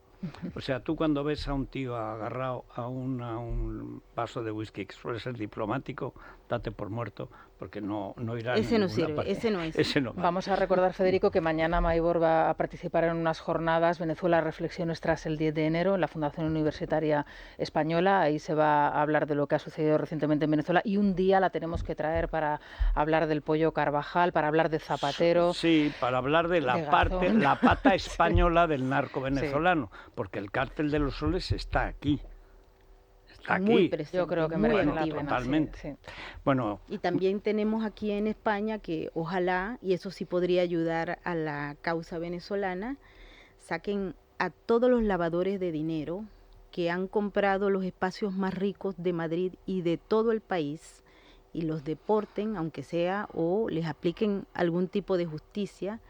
O sea, tú cuando ves a un tío agarrado a un vaso de whisky que suele ser diplomático, date por muerto, porque no irá a ese no ninguna sirve, parte. ese no es. Ese no va. Vamos a recordar, Federico, que mañana Maybord va a participar en unas jornadas Venezuela Reflexiones tras el 10 de enero en la Fundación Universitaria Española. Ahí se va a hablar de lo que ha sucedido recientemente en Venezuela, y un día la tenemos que traer para hablar del pollo Carvajal, para hablar de Zapatero. Sí, para hablar de la pata española del narco venezolano, porque el cártel de los soles está aquí. Aquí. Muy presente, yo creo que muy merece la activo. pena. Totalmente. Sí. Bueno, y también tenemos aquí en España que ojalá, y eso sí podría ayudar a la causa venezolana, saquen a todos los lavadores de dinero que han comprado los espacios más ricos de Madrid y de todo el país, y los deporten, aunque sea, o les apliquen algún tipo de justicia,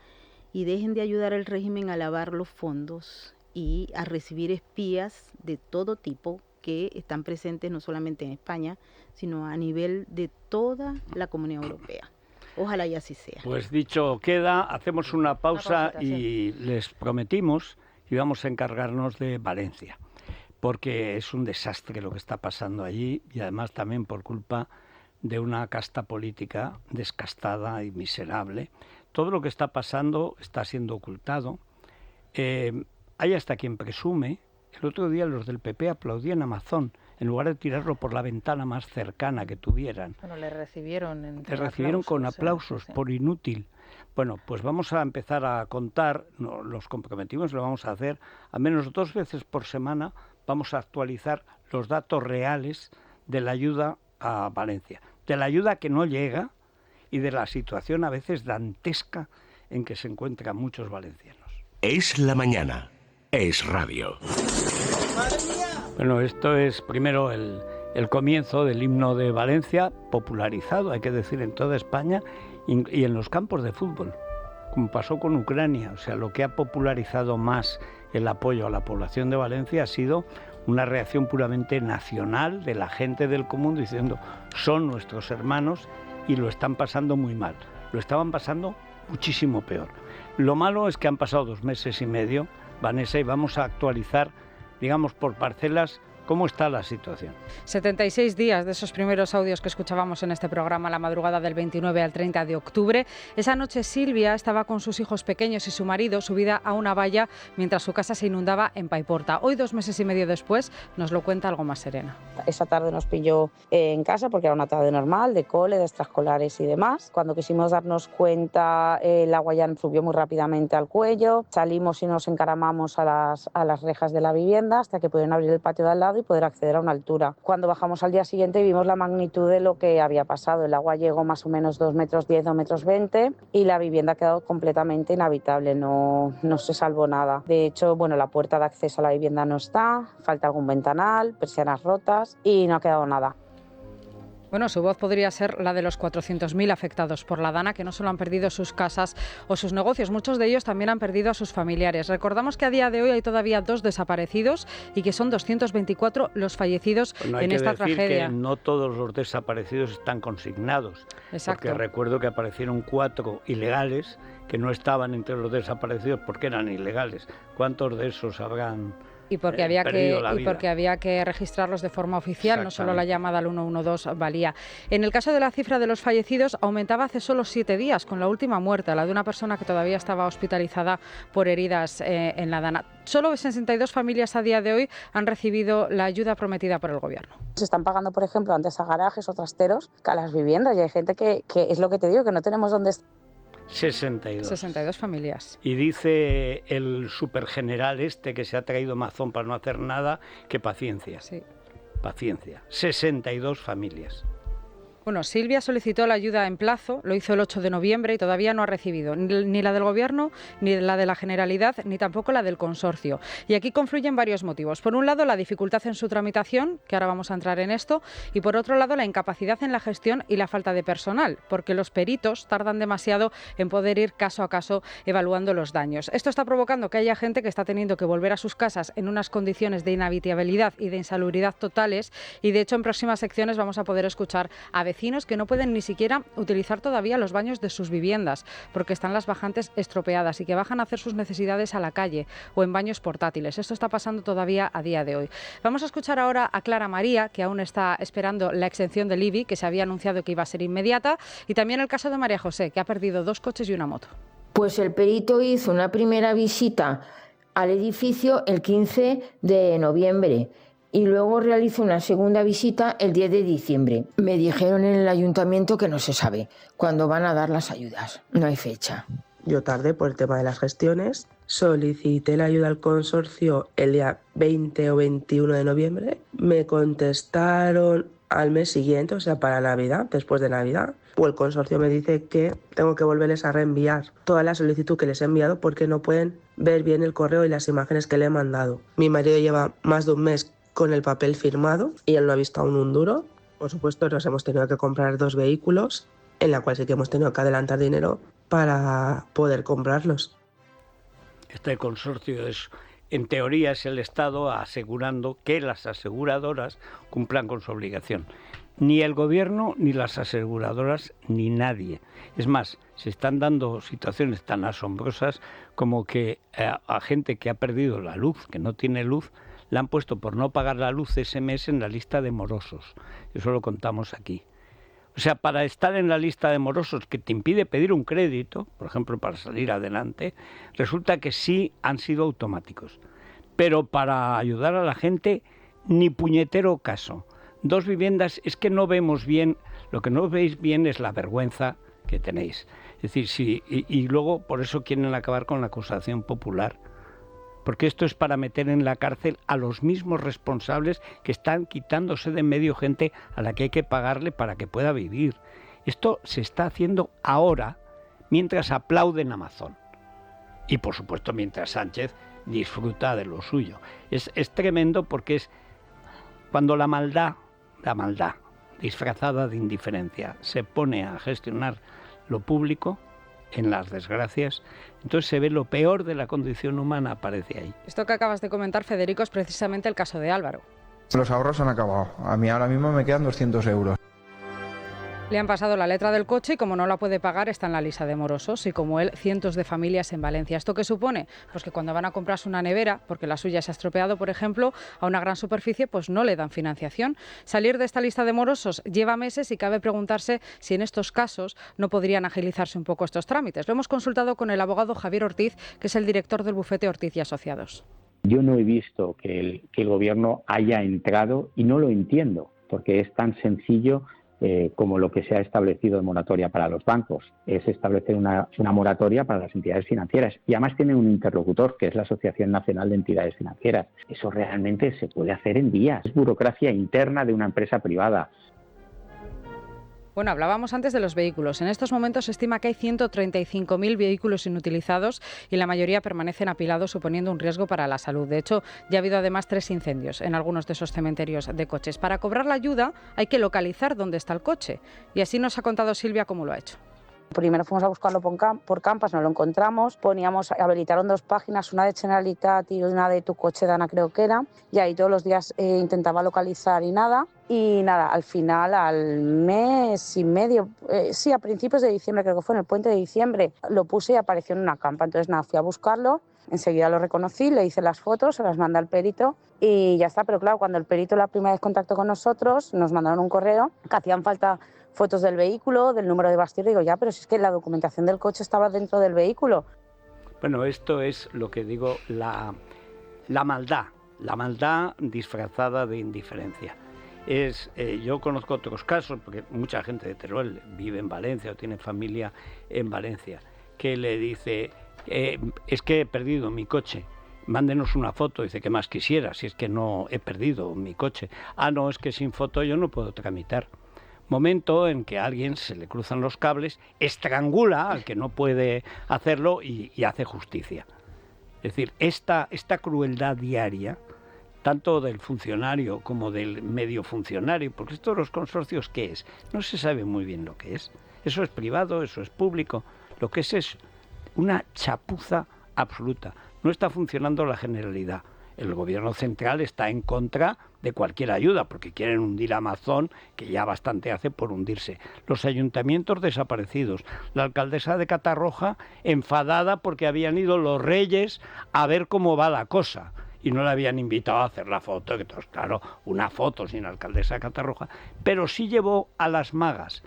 y dejen de ayudar al régimen a lavar los fondos y a recibir espías de todo tipo que están presentes no solamente en España, sino a nivel de toda la Comunidad Europea. Ojalá y así sea. Pues dicho queda, hacemos una pausa y les prometimos que íbamos a encargarnos de Valencia, porque es un desastre lo que está pasando allí, y además también por culpa de una casta política descastada y miserable. Todo lo que está pasando está siendo ocultado. Hay hasta quien presume. El otro día los del PP aplaudían a Mazón en lugar de tirarlo por la ventana más cercana que tuvieran. Bueno, le recibieron con aplausos sí. por inútil. Bueno, pues vamos a empezar a contar, los comprometimos, lo vamos a hacer, al menos 2 veces por semana vamos a actualizar los datos reales de la ayuda a Valencia, de la ayuda que no llega y de la situación a veces dantesca en que se encuentran muchos valencianos. Es la mañana, es radio. Bueno, esto es primero el comienzo del himno de Valencia, popularizado, hay que decir, en toda España y en los campos de fútbol, como pasó con Ucrania. O sea, lo que ha popularizado más el apoyo a la población de Valencia ha sido una reacción puramente nacional de la gente del común diciendo, son nuestros hermanos y lo están pasando muy mal. Lo estaban pasando muchísimo peor. Lo malo es que han pasado 2 meses y medio, Vanessa, y vamos a actualizar, digamos, por parcelas, ¿cómo está la situación? 76 días de esos primeros audios que escuchábamos en este programa la madrugada del 29 al 30 de octubre. Esa noche Silvia estaba con sus hijos pequeños y su marido subida a una valla mientras su casa se inundaba en Paiporta. Hoy, 2 meses y medio después, nos lo cuenta algo más serena. Esa tarde nos pilló en casa porque era una tarde normal, de cole, de extraescolares y demás. Cuando quisimos darnos cuenta, el agua ya subió muy rápidamente al cuello. Salimos y nos encaramamos a las rejas de la vivienda hasta que pudieron abrir el patio de al lado y poder acceder a una altura. Cuando bajamos al día siguiente vimos la magnitud de lo que había pasado. El agua llegó más o menos 2,10 metros, 2,20 metros y la vivienda ha quedado completamente inhabitable, no se salvó nada. De hecho, bueno, la puerta de acceso a la vivienda no está, falta algún ventanal, persianas rotas y no ha quedado nada. Bueno, su voz podría ser la de los 400.000 afectados por la Dana, que no solo han perdido sus casas o sus negocios, muchos de ellos también han perdido a sus familiares. Recordamos que a día de hoy hay todavía 2 desaparecidos y que son 224 los fallecidos en esta tragedia. Hay que decir que no todos los desaparecidos están consignados. Exacto. Porque recuerdo que aparecieron 4 ilegales que no estaban entre los desaparecidos porque eran ilegales. ¿Cuántos de esos habrán y porque había que registrarlos de forma oficial, no solo la llamada al 112 valía. En el caso de la cifra de los fallecidos aumentaba hace solo 7 días, con la última muerte, la de una persona que todavía estaba hospitalizada por heridas en la Dana. Solo 62 familias a día de hoy han recibido la ayuda prometida por el Gobierno. Se están pagando, por ejemplo, antes a garajes o trasteros que a las viviendas, y hay gente que es lo que te digo, que no tenemos dónde estar. 62 familias. Y dice el supergeneral que se ha traído mazón para no hacer nada, que paciencia. Sí. Paciencia. 62 familias. Bueno, Silvia solicitó la ayuda en plazo, lo hizo el 8 de noviembre y todavía no ha recibido ni la del Gobierno, ni la de la Generalidad, ni tampoco la del Consorcio. Y aquí confluyen varios motivos. Por un lado, la dificultad en su tramitación, que ahora vamos a entrar en esto, y por otro lado, la incapacidad en la gestión y la falta de personal, porque los peritos tardan demasiado en poder ir caso a caso evaluando los daños. Esto está provocando que haya gente que está teniendo que volver a sus casas en unas condiciones de inhabitabilidad y de insalubridad totales, y de hecho en próximas secciones vamos a poder escuchar a vecinos que no pueden ni siquiera utilizar todavía los baños de sus viviendas porque están las bajantes estropeadas y que bajan a hacer sus necesidades a la calle o en baños portátiles. Esto está pasando todavía a día de hoy. Vamos a escuchar ahora a Clara María, que aún está esperando la exención del IBI, que se había anunciado que iba a ser inmediata, y también el caso de María José, que ha perdido 2 coches y una moto. Pues el perito hizo una primera visita al edificio el 15 de noviembre. Y luego realizo una segunda visita el 10 de diciembre. Me dijeron en el ayuntamiento que no se sabe cuándo van a dar las ayudas. No hay fecha. Yo tardé por el tema de las gestiones. Solicité la ayuda al consorcio el día 20 o 21 de noviembre. Me contestaron al mes siguiente, o sea, para Navidad, después de Navidad. O el consorcio me dice que tengo que volverles a reenviar toda la solicitud que les he enviado porque no pueden ver bien el correo y las imágenes que le he mandado. Mi marido lleva más de un mes con el papel firmado y él no ha visto aún un duro. Por supuesto, nos hemos tenido que comprar 2 vehículos, en la cual sí que hemos tenido que adelantar dinero para poder comprarlos. Este consorcio en teoría es el Estado asegurando que las aseguradoras cumplan con su obligación. Ni el Gobierno, ni las aseguradoras, ni nadie. Es más, se están dando situaciones tan asombrosas como que a gente que ha perdido la luz, que no tiene luz, la han puesto por no pagar la luz ese mes en la lista de morosos. Eso lo contamos aquí. O sea, para estar en la lista de morosos que te impide pedir un crédito, por ejemplo, para salir adelante, resulta que sí han sido automáticos. Pero para ayudar a la gente ni puñetero caso. 2 viviendas, es que no vemos bien, lo que no veis bien es la vergüenza que tenéis. Es decir, y luego por eso quieren acabar con la acusación popular. Porque esto es para meter en la cárcel a los mismos responsables que están quitándose de en medio gente a la que hay que pagarle para que pueda vivir. Esto se está haciendo ahora, mientras aplauden a Amazon. Y por supuesto mientras Sánchez disfruta de lo suyo. Es tremendo porque es cuando la maldad disfrazada de indiferencia se pone a gestionar lo público, en las desgracias, entonces se ve lo peor de la condición humana, aparece ahí. Esto que acabas de comentar, Federico, es precisamente el caso de Álvaro. Los ahorros han acabado. A mí ahora mismo me quedan 200 euros. Le han pasado la letra del coche y como no la puede pagar está en la lista de morosos y como él cientos de familias en Valencia. ¿Esto qué supone? Pues que cuando van a comprarse una nevera, porque la suya se ha estropeado, por ejemplo, a una gran superficie, pues no le dan financiación. Salir de esta lista de morosos lleva meses y cabe preguntarse si en estos casos no podrían agilizarse un poco estos trámites. Lo hemos consultado con el abogado Javier Ortiz, que es el director del bufete Ortiz y Asociados. Yo no he visto que el gobierno haya entrado y no lo entiendo, porque es tan sencillo como lo que se ha establecido de moratoria para los bancos, es establecer una moratoria para las entidades financieras y además tienen un interlocutor que es la Asociación Nacional de Entidades Financieras. Eso realmente se puede hacer en días, es burocracia interna de una empresa privada. Bueno, hablábamos antes de los vehículos. En estos momentos se estima que hay 135.000 vehículos inutilizados y la mayoría permanecen apilados, suponiendo un riesgo para la salud. De hecho, ya ha habido además 3 incendios en algunos de esos cementerios de coches. Para cobrar la ayuda hay que localizar dónde está el coche. Y así nos ha contado Silvia cómo lo ha hecho. Primero fuimos a buscarlo por Campas, no lo encontramos, habilitaron 2 páginas, una de Generalitat y una de Tu Coche Dana creo que era, y ahí todos los días intentaba localizar y nada, al final, al mes y medio, a principios de diciembre, creo que fue en el puente de diciembre, lo puse y apareció en una campa, entonces nada, fui a buscarlo, enseguida lo reconocí, le hice las fotos, se las mandé al perito y ya está, pero claro, cuando el perito la primera vez contactó con nosotros, nos mandaron un correo que hacían falta fotos del vehículo, del número de bastidor, digo, ya, pero si es que la documentación del coche estaba dentro del vehículo. Bueno, esto es lo que digo, la maldad disfrazada de indiferencia. Yo conozco otros casos, porque mucha gente de Teruel vive en Valencia o tiene familia en Valencia, que le dice, es que he perdido mi coche. Mándenos una foto, dice, ¿qué más quisiera? Si es que no he perdido mi coche. No, es que sin foto yo no puedo tramitar. Momento en que a alguien se le cruzan los cables, estrangula al que no puede hacerlo y hace justicia. Es decir, esta crueldad diaria, tanto del funcionario como del medio funcionario, porque esto de los consorcios, ¿qué es? No se sabe muy bien lo que es. Eso es privado, eso es público. Lo que es una chapuza absoluta. No está funcionando la Generalidad. El gobierno central está en contra de cualquier ayuda, porque quieren hundir a Amazon, que ya bastante hace por hundirse. Los ayuntamientos desaparecidos. La alcaldesa de Catarroja enfadada porque habían ido los reyes a ver cómo va la cosa y no le habían invitado a hacer la foto, que entonces, claro, una foto sin alcaldesa de Catarroja, pero sí llevó a las magas,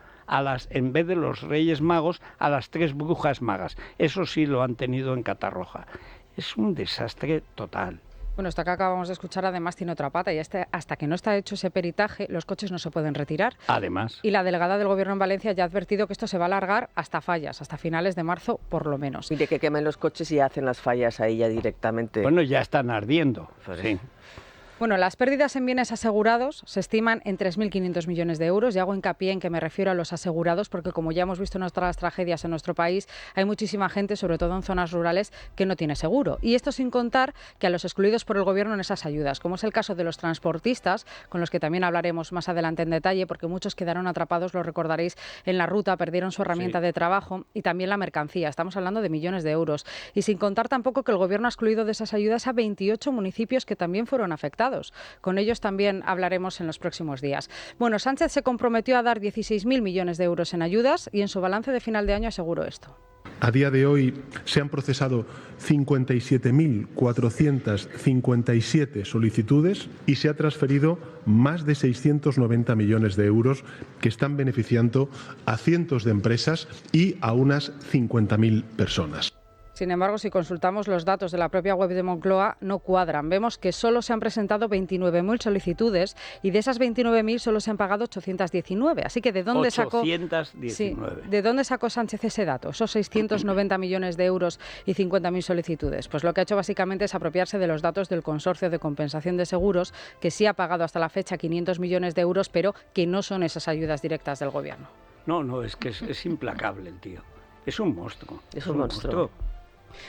en vez de los Reyes Magos, a las 3 brujas magas. Eso sí lo han tenido en Catarroja. Es un desastre total. Bueno, esto que acabamos de escuchar además tiene otra pata y hasta que no está hecho ese peritaje, los coches no se pueden retirar. Además. Y la delegada del Gobierno en Valencia ya ha advertido que esto se va a alargar hasta fallas, hasta finales de marzo por lo menos. Y de que quemen los coches y hacen las fallas ahí ya directamente. Bueno, ya están ardiendo. Pues sí. Bueno, las pérdidas en bienes asegurados se estiman en 3.500 millones de euros y hago hincapié en que me refiero a los asegurados porque como ya hemos visto en otras tragedias en nuestro país, hay muchísima gente, sobre todo en zonas rurales, que no tiene seguro. Y esto sin contar que a los excluidos por el Gobierno en esas ayudas, como es el caso de los transportistas, con los que también hablaremos más adelante en detalle, porque muchos quedaron atrapados, lo recordaréis, en la ruta, perdieron su herramienta de trabajo y también la mercancía. Estamos hablando de millones de euros. Y sin contar tampoco que el Gobierno ha excluido de esas ayudas a 28 municipios que también fueron afectados. Con ellos también hablaremos en los próximos días. Bueno, Sánchez se comprometió a dar 16.000 millones de euros en ayudas y en su balance de final de año aseguró esto. A día de hoy se han procesado 57.457 solicitudes y se ha transferido más de 690 millones de euros que están beneficiando a cientos de empresas y a unas 50.000 personas. Sin embargo, si consultamos los datos de la propia web de Moncloa, no cuadran. Vemos que solo se han presentado 29.000 solicitudes y de esas 29.000 solo se han pagado 819. Así que ¿de dónde sacó? 819. Sí, ¿de dónde sacó Sánchez ese dato? Esos 690 millones de euros y 50.000 solicitudes. Pues lo que ha hecho básicamente es apropiarse de los datos del Consorcio de Compensación de Seguros, que sí ha pagado hasta la fecha 500 millones de euros, pero que no son esas ayudas directas del Gobierno. No, es que es implacable el tío. Es un monstruo. Es un monstruo.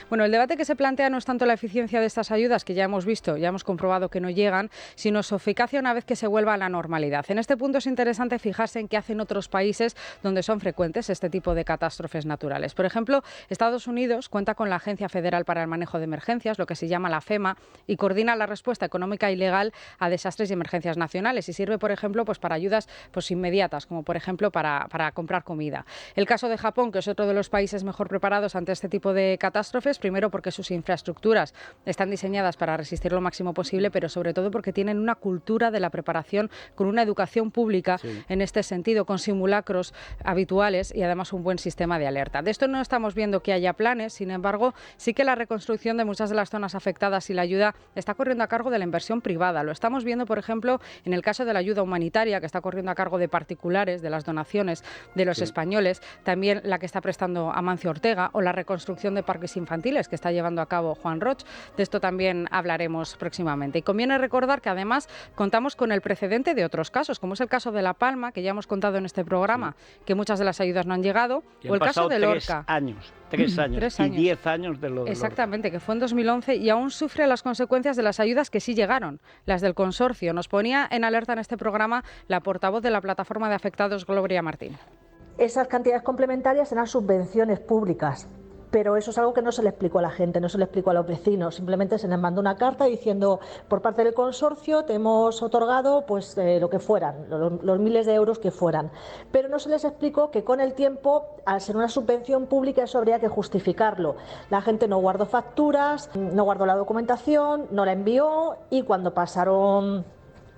Bueno, el debate que se plantea no es tanto la eficiencia de estas ayudas, que ya hemos visto, ya hemos comprobado que no llegan, sino su eficacia una vez que se vuelva a la normalidad. En este punto es interesante fijarse en qué hacen otros países donde son frecuentes este tipo de catástrofes naturales. Por ejemplo, Estados Unidos cuenta con la Agencia Federal para el Manejo de Emergencias, lo que se llama la FEMA, y coordina la respuesta económica y legal a desastres y emergencias nacionales y sirve, por ejemplo, para ayudas inmediatas, como por ejemplo para comprar comida. El caso de Japón, que es otro de los países mejor preparados ante este tipo de catástrofes, primero porque sus infraestructuras están diseñadas para resistir lo máximo posible, pero sobre todo porque tienen una cultura de la preparación con una educación pública en este sentido, con simulacros habituales y además un buen sistema de alerta. De esto no estamos viendo que haya planes, sin embargo, sí que la reconstrucción de muchas de las zonas afectadas y la ayuda está corriendo a cargo de la inversión privada. Lo estamos viendo, por ejemplo, en el caso de la ayuda humanitaria, que está corriendo a cargo de particulares, de las donaciones de los españoles, también la que está prestando Amancio Ortega, o la reconstrucción de parques infantiles que está llevando a cabo Juan Roch. De esto también hablaremos próximamente. Y conviene recordar que además contamos con el precedente de otros casos, como es el caso de La Palma, que ya hemos contado en este programa, que muchas de las ayudas no han llegado, o el caso de Lorca. 3 años y 10 años de lo de Exactamente, que fue en 2011 y aún sufre las consecuencias de las ayudas que sí llegaron, las del consorcio. Nos ponía en alerta en este programa la portavoz de la plataforma de afectados, Gloria Martín. Esas cantidades complementarias eran subvenciones públicas. Pero eso es algo que no se le explicó a la gente, no se le explicó a los vecinos. Simplemente se les mandó una carta diciendo, por parte del consorcio te hemos otorgado lo que fueran, los miles de euros que fueran. Pero no se les explicó que con el tiempo, al ser una subvención pública, eso habría que justificarlo. La gente no guardó facturas, no guardó la documentación, no la envió y cuando pasaron...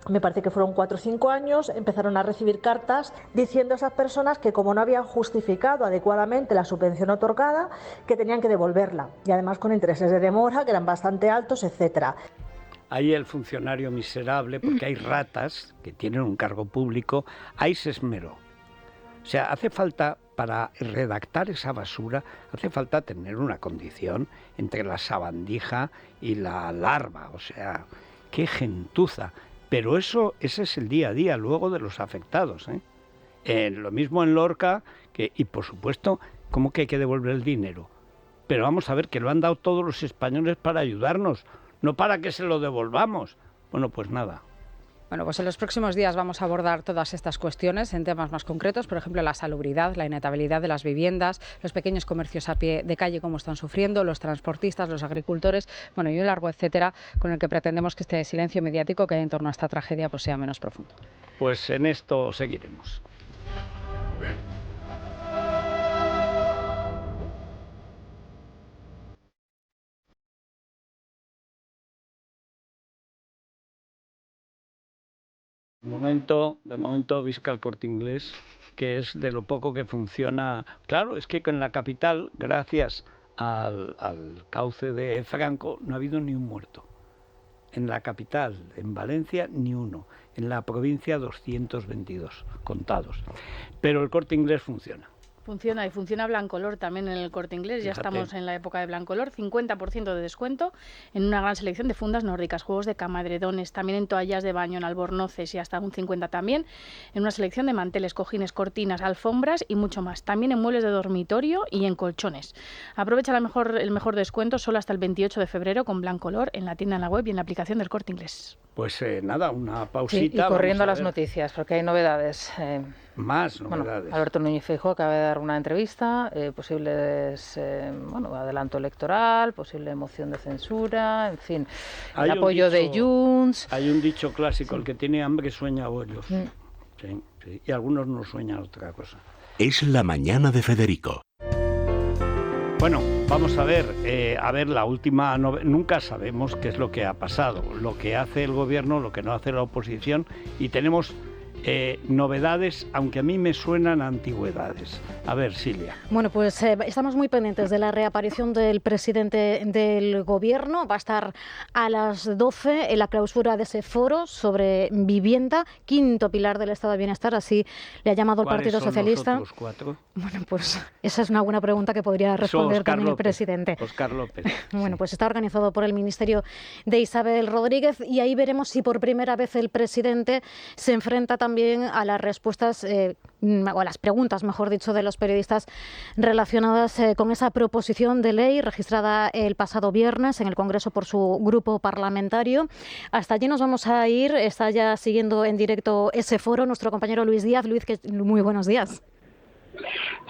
me parece que fueron 4 o 5 años, empezaron a recibir cartas diciendo a esas personas que como no habían justificado adecuadamente la subvención otorgada, que tenían que devolverla. Y además con intereses de demora que eran bastante altos, etcétera. Ahí el funcionario miserable, porque hay ratas que tienen un cargo público, ahí se esmeró. O sea, hace falta, para redactar esa basura, hace falta tener una condición entre la sabandija y la larva. O sea, qué gentuza. Pero ese es el día a día luego de los afectados, lo mismo en Lorca, y por supuesto, ¿cómo que hay que devolver el dinero? Pero vamos a ver, que lo han dado todos los españoles para ayudarnos, no para que se lo devolvamos. Bueno, pues nada. Bueno, pues en los próximos días vamos a abordar todas estas cuestiones en temas más concretos, por ejemplo, la salubridad, la inhabitabilidad de las viviendas, los pequeños comercios a pie de calle, cómo están sufriendo, los transportistas, los agricultores, bueno, y un largo etcétera, con el que pretendemos que este silencio mediático que hay en torno a esta tragedia pues sea menos profundo. Pues en esto seguiremos. De momento visca el Corte Inglés, que es de lo poco que funciona. Claro, es que en la capital, gracias al cauce de Franco, no ha habido ni un muerto. En la capital, en Valencia, ni uno. En la provincia, 222 contados. Pero el Corte Inglés funciona. Funciona, y funciona Blancolor también en el Corte Inglés. Fíjate. Ya estamos en la época de Blancolor, 50% de descuento en una gran selección de fundas nórdicas, juegos de cama, edredones, también en toallas de baño, en albornoces y hasta un 50% también, en una selección de manteles, cojines, cortinas, alfombras y mucho más. También en muebles de dormitorio y en colchones. Aprovecha el mejor descuento solo hasta el 28 de febrero con Blancolor en la tienda, en la web y en la aplicación del Corte Inglés. Pues nada, una pausita. Sí, y corriendo a las noticias, porque hay novedades. Más novedades. Bueno, Alberto Núñez Feijóo acaba de dar una entrevista, posibles adelanto electoral, posible moción de censura, en fin, el apoyo de Junts. Hay un dicho clásico, el que tiene hambre sueña bollos. Sí, y algunos no sueñan otra cosa. Es la mañana de Federico. Bueno, vamos a ver la última nunca sabemos qué es lo que ha pasado, lo que hace el gobierno, lo que no hace la oposición, y tenemos novedades, aunque a mí me suenan a antigüedades. A ver, Silvia. Bueno, pues estamos muy pendientes de la reaparición del presidente del Gobierno. Va a estar a las 12 en la clausura de ese foro sobre vivienda, quinto pilar del Estado de Bienestar, así le ha llamado el Partido Socialista. ¿Cuáles son los otros 4? Bueno, pues esa es una buena pregunta que podría responder también el presidente. Óscar López. Bueno, pues está organizado por el Ministerio de Isabel Rodríguez y ahí veremos si por primera vez el presidente se enfrenta también a las respuestas o a las preguntas, mejor dicho, de los periodistas relacionadas con esa proposición de ley registrada el pasado viernes en el Congreso por su grupo parlamentario. Hasta allí nos vamos a ir. Está ya siguiendo en directo ese foro nuestro compañero Luis Díaz. Luis, muy buenos días.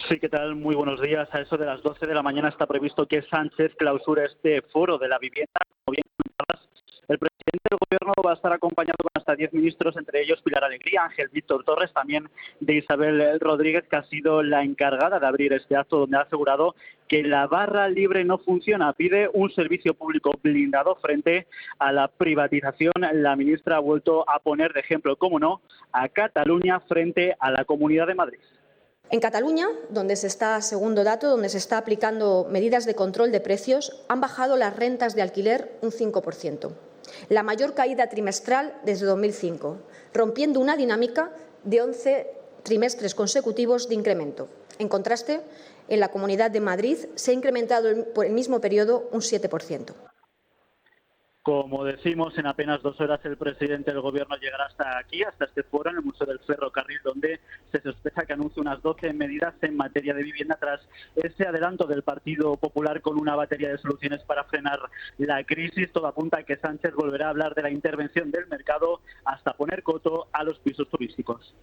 Sí, ¿qué tal? Muy buenos días. A eso de las 12 de la mañana está previsto que Sánchez clausure este foro de la vivienda. Como bien comentabas, el presidente del Gobierno va a estar acompañado con hasta 10 ministros, entre ellos Pilar Alegría, Ángel Víctor Torres, también de Isabel Rodríguez, que ha sido la encargada de abrir este acto, donde ha asegurado que la barra libre no funciona. Pide un servicio público blindado frente a la privatización. La ministra ha vuelto a poner de ejemplo, cómo no, a Cataluña frente a la Comunidad de Madrid. En Cataluña, donde se está, segundo dato, donde se está aplicando medidas de control de precios, han bajado las rentas de alquiler un 5%. La mayor caída trimestral desde 2005, rompiendo una dinámica de 11 trimestres consecutivos de incremento. En contraste, en la Comunidad de Madrid se ha incrementado por el mismo periodo un 7%. Como decimos, en apenas 2 horas el presidente del Gobierno llegará hasta aquí, hasta este foro en el Museo del Ferrocarril, donde se sospecha que anuncie unas 12 medidas en materia de vivienda tras ese adelanto del Partido Popular con una batería de soluciones para frenar la crisis. Todo apunta a que Sánchez volverá a hablar de la intervención del mercado hasta poner coto a los pisos turísticos.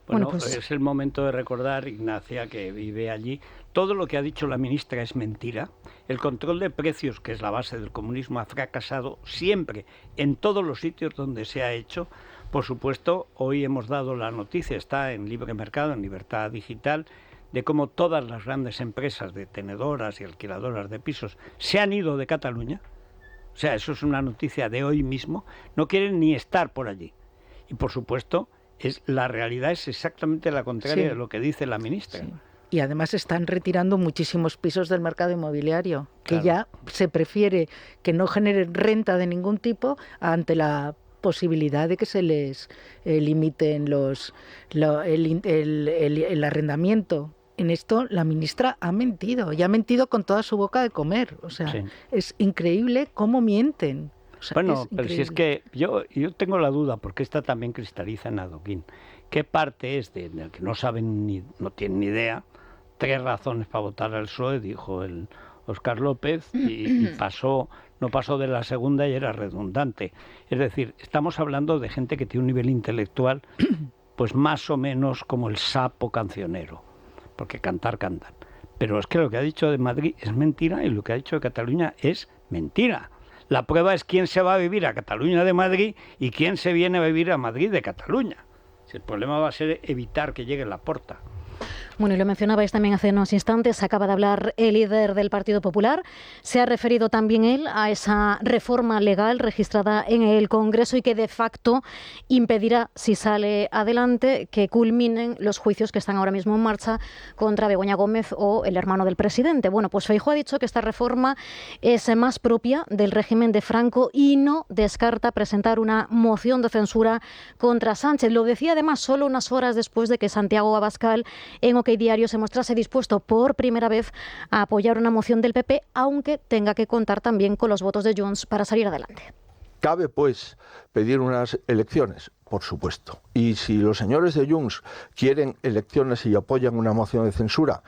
Bueno, pues es el momento de recordar, Ignacia, que vive allí. Todo lo que ha dicho la ministra es mentira. El control de precios, que es la base del comunismo, ha fracasado siempre en todos los sitios donde se ha hecho. Por supuesto, hoy hemos dado la noticia, está en Libre Mercado, en Libertad Digital, de cómo todas las grandes empresas de tenedoras y alquiladoras de pisos se han ido de Cataluña. O sea, eso es una noticia de hoy mismo. No quieren ni estar por allí. Y por supuesto, la realidad es exactamente la contraria de lo que dice la ministra. Sí. Y además están retirando muchísimos pisos del mercado inmobiliario, que ya se prefiere que no generen renta de ningún tipo ante la posibilidad de que se les limiten el arrendamiento. En esto la ministra ha mentido, y ha mentido con toda su boca de comer. O sea, es increíble cómo mienten. O sea, bueno, pero si es que yo tengo la duda, porque esta también cristaliza en Adoquín. ¿Qué parte es del que no saben no tienen ni idea? 3 razones para votar al PSOE, dijo el Óscar López, y no pasó de la segunda y era redundante. Es decir, estamos hablando de gente que tiene un nivel intelectual pues más o menos como el sapo cancionero, porque cantan. Pero es que lo que ha dicho de Madrid es mentira y lo que ha dicho de Cataluña es mentira. La prueba es quién se va a vivir a Cataluña de Madrid y quién se viene a vivir a Madrid de Cataluña. Si el problema va a ser evitar que llegue Laporta. Bueno, y lo mencionabais también hace unos instantes, acaba de hablar el líder del Partido Popular. Se ha referido también él a esa reforma legal registrada en el Congreso y que de facto impedirá, si sale adelante, que culminen los juicios que están ahora mismo en marcha contra Begoña Gómez o el hermano del presidente. Bueno, pues Feijóo ha dicho que esta reforma es más propia del régimen de Franco y no descarta presentar una moción de censura contra Sánchez. Lo decía además solo unas horas después de que Santiago Abascal en OK Diario se mostrase dispuesto por primera vez a apoyar una moción del PP, aunque tenga que contar también con los votos de Junts para salir adelante. Cabe, pues, pedir unas elecciones, por supuesto. Y si los señores de Junts quieren elecciones y apoyan una moción de censura,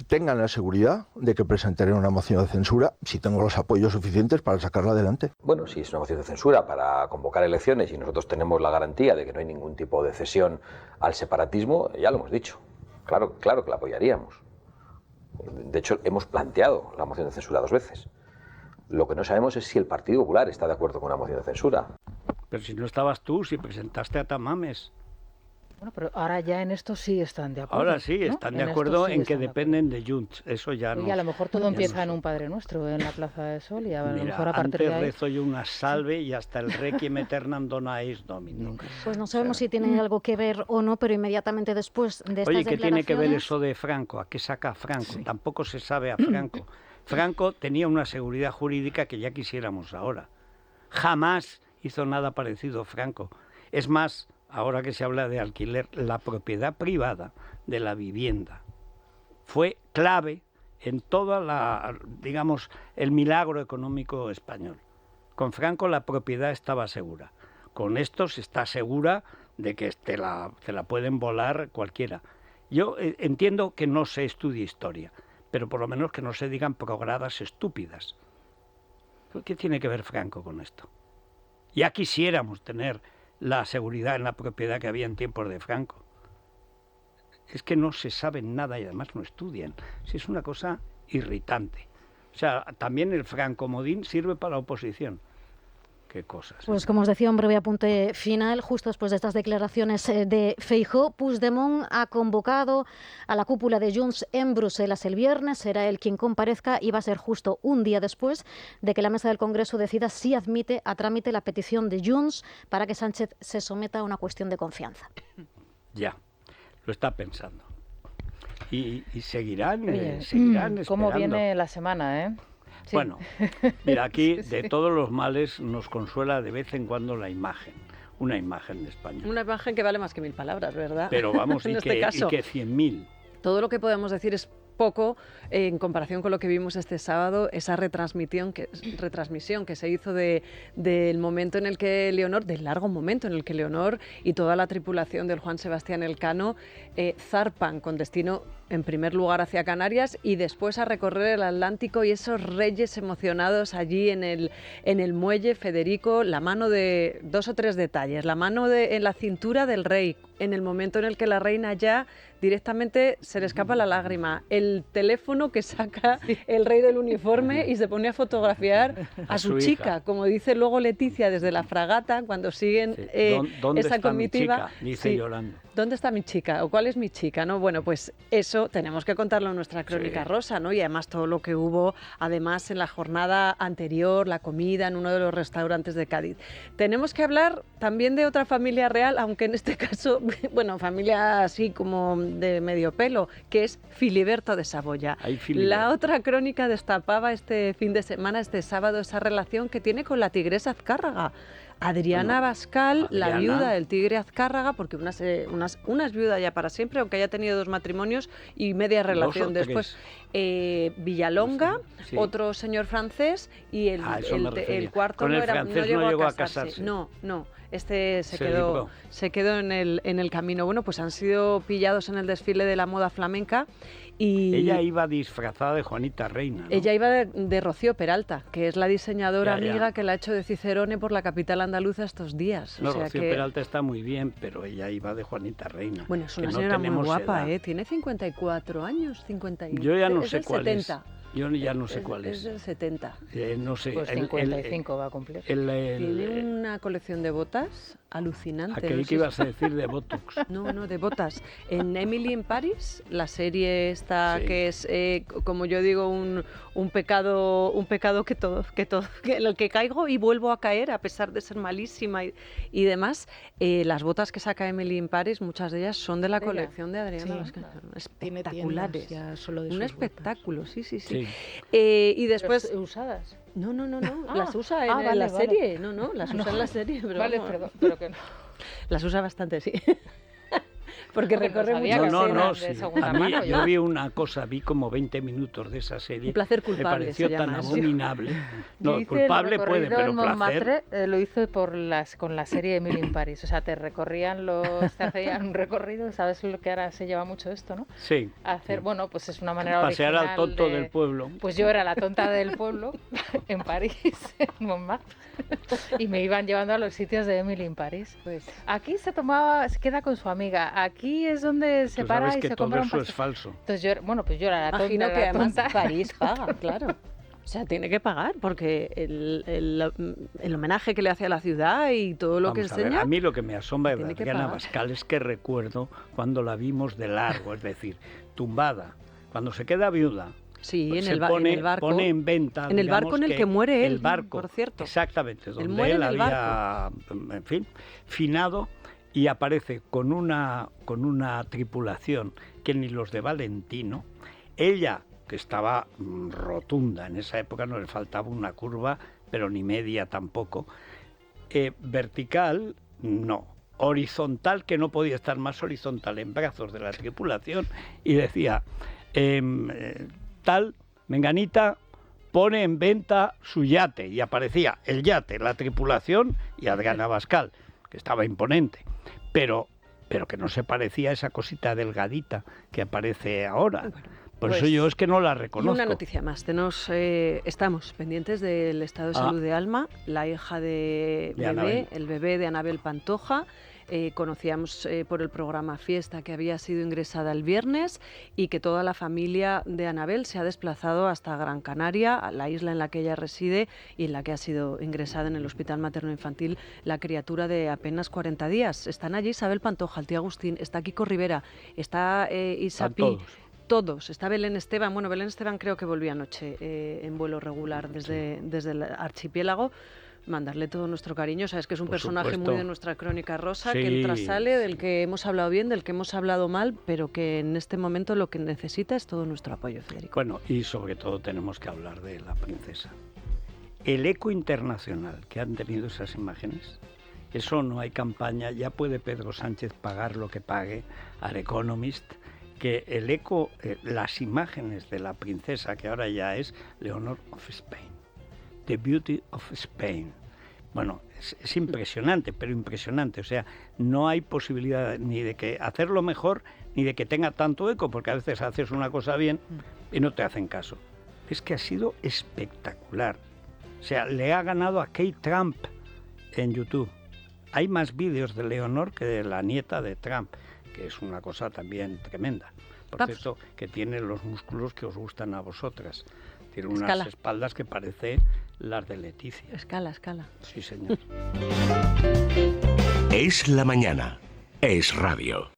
tengan la seguridad de que presentaré una moción de censura si tengo los apoyos suficientes para sacarla adelante. Bueno, si es una moción de censura para convocar elecciones y nosotros tenemos la garantía de que no hay ningún tipo de cesión al separatismo, ya lo hemos dicho. Claro que la apoyaríamos. De hecho, hemos planteado la moción de censura 2 veces. Lo que no sabemos es si el Partido Popular está de acuerdo con una moción de censura. Pero si no estabas tú, si presentaste a Tamames. Bueno, pero ahora ya en esto sí están de acuerdo. Ahora sí, están de acuerdo en que dependen de Junts. Eso ya no. Y a lo mejor todo empieza en un Padre Nuestro en la Plaza de Sol y a lo mejor a partir antes de ahí... rezo yo una salve y hasta el Requiem aeternam dona eis Domino. Pues no sabemos si tiene algo que ver o no, pero inmediatamente después de estas Oye, ¿qué tiene que ver declaraciones- eso de Franco? ¿A qué saca Franco? Tampoco se sabe a Franco. Franco tenía una seguridad jurídica que ya quisiéramos ahora. Jamás hizo nada parecido Franco. Es más, ahora que se habla de alquiler, la propiedad privada de la vivienda fue clave en toda la, digamos, el milagro económico español. Con Franco la propiedad estaba segura. Con estos está segura de que te la pueden volar cualquiera. Yo entiendo que no se estudie historia, pero por lo menos que no se digan progradas estúpidas. ¿Qué tiene que ver Franco con esto? Ya quisiéramos tener la seguridad en la propiedad que había en tiempos de Franco. Es que no se sabe nada y además no estudian. Sí, es una cosa irritante. O sea, también el francomodín sirve para la oposición. Qué cosas. Pues como os decía, un breve apunte final, justo después de estas declaraciones de Feijóo, Puigdemont ha convocado a la cúpula de Junts en Bruselas el viernes, será él quien comparezca y va a ser justo un día después de que la mesa del Congreso decida si admite a trámite la petición de Junts para que Sánchez se someta a una cuestión de confianza. Ya, lo está pensando. Y seguirán, Oye, seguirán ¿cómo esperando. viene la semana, eh? Sí. Bueno, mira, aquí de todos los males nos consuela de vez en cuando la imagen, una imagen de España. Una imagen que vale más que 1000 palabras, ¿verdad? Pero vamos, en y, este que, caso, y que 100.000. todo lo que podemos decir es poco en comparación con lo que vimos este sábado, esa retransmisión que se hizo del momento en el que Leonor, del largo momento en el que Leonor y toda la tripulación del Juan Sebastián Elcano zarpan con destino en primer lugar hacia Canarias y después a recorrer el Atlántico, y esos reyes emocionados allí en el muelle, Federico, la mano de 2 o 3 detalles, la mano en la cintura del rey, en el momento en el que la reina ya directamente se le escapa la lágrima, el teléfono que saca el rey del uniforme y se pone a fotografiar a su chica, como dice luego Leticia desde la fragata cuando siguen ¿Dónde esa está comitiva. mi chica? Dice llorando. ¿Dónde está mi chica? ¿O cuál es mi chica? ¿No? Bueno, pues eso tenemos que contarlo en nuestra crónica rosa, ¿no? Y además todo lo que hubo, además en la jornada anterior, la comida en uno de los restaurantes de Cádiz. Tenemos que hablar también de otra familia real, aunque en este caso, bueno, familia así como de medio pelo, que es Filiberto de Saboya. La otra crónica destapaba este fin de semana, este sábado, esa relación que tiene con la tigresa Azcárraga. Adriana Bascal, la viuda del tigre Azcárraga, porque una es viuda ya para siempre, aunque haya tenido 2 matrimonios y media relación después. Villalonga, otro señor francés, y el cuarto no llegó a casarse. No, este se quedó en el camino. Bueno, pues han sido pillados en el desfile de la moda flamenca. Y ella iba disfrazada de Juanita Reina, ¿no? Ella iba de Rocío Peralta, que es la diseñadora amiga que la ha hecho de Cicerone por la capital andaluza estos días. No, Rocío Peralta está muy bien, pero ella iba de Juanita Reina. Bueno, es una señora muy guapa, tiene 54 años, 51. Yo ya no sé cuál 70. Yo ya no sé cuál es. Es del 70. No sé. Pues 55 va a cumplir. Tiene una colección de botas alucinante. Aquel que ibas a decir de Botox. No, de botas. En Emily in Paris, la serie esta que es, como yo digo, un pecado en el que caigo y vuelvo a caer a pesar de ser malísima y demás. Las botas que saca Emily in Paris, muchas de ellas son de la colección de Adriana. Espectaculares. Un espectáculo, sí. Y después usadas. No, las usa en la serie. No, las usa en la serie. Pero vale, perdón, pero que no. Las usa bastante, sí. Porque recorre muchas escenas de segunda mano. Yo vi como 20 minutos de esa serie. Un placer culpable. Me pareció tan abominable. No, culpable puede, pero placer. Lo hizo con la serie Emily in Paris. O sea, te hacían un recorrido. ¿Sabes lo que ahora se lleva mucho esto, no? Sí. Bueno, pues es una manera pasear original al tonto del pueblo. Pues yo era la tonta del pueblo en París, en Montmartre, y me iban llevando a los sitios de Emily in Paris. Pues aquí se queda con su amiga. Aquí es donde se para y se compra un pastel. Eso es falso. Entonces yo era la tonta. Imagino que además París paga, claro. O sea, tiene que pagar, porque el homenaje que le hace a la ciudad y todo lo que enseña... A mí lo que me asombra de Adriana Abascal es que recuerdo cuando la vimos de largo, es decir, tumbada, cuando se queda viuda. Sí, pues en el barco. Pone en venta. En el barco en el que muere él, el barco, por cierto. Exactamente, donde él había, en fin, finado, y aparece con una tripulación que ni los de Valentino. Ella, que estaba rotunda, en esa época no le faltaba una curva, pero ni media tampoco. Vertical, no. Horizontal, que no podía estar más horizontal, en brazos de la tripulación, y decía, tal, menganita, pone en venta su yate, y aparecía el yate, la tripulación y Adriana Abascal, que estaba imponente, pero que no se parecía a esa cosita delgadita que aparece ahora. Por eso yo es que no la reconozco. Y una noticia más. Estamos pendientes del estado de salud de Alma, la hija de bebé, el bebé de Anabel Pantoja. Conocíamos por el programa Fiesta que había sido ingresada el viernes y que toda la familia de Anabel se ha desplazado hasta Gran Canaria, a la isla en la que ella reside y en la que ha sido ingresada en el Hospital Materno-Infantil la criatura de apenas 40 días. Están allí Isabel Pantoja, el tío Agustín, está Kiko Rivera, está Isapi. Todos. Está Belén Esteban. Bueno, Belén Esteban creo que volvió anoche en vuelo regular desde el archipiélago. Mandarle todo nuestro cariño. Sabes que es un personaje muy de nuestra crónica rosa, que entra, sale, del que hemos hablado bien, del que hemos hablado mal, pero que en este momento lo que necesita es todo nuestro apoyo, Federico. Bueno, y sobre todo tenemos que hablar de la princesa. El eco internacional que han tenido esas imágenes, eso no hay campaña, ya puede Pedro Sánchez pagar lo que pague al Economist, que el eco, las imágenes de la princesa, que ahora ya es Leonor of Spain, The Beauty of Spain. Bueno, es impresionante, pero impresionante. O sea, no hay posibilidad ni de que hacerlo mejor, ni de que tenga tanto eco, porque a veces haces una cosa bien y no te hacen caso. Es que ha sido espectacular. O sea, le ha ganado a Kate Trump en YouTube. Hay más vídeos de Leonor que de la nieta de Trump, que es una cosa también tremenda. Por cierto, que tiene los músculos que os gustan a vosotras. Tiene unas espaldas que parecen las de Leticia. Escala. Sí, señor. Es la mañana. Es radio.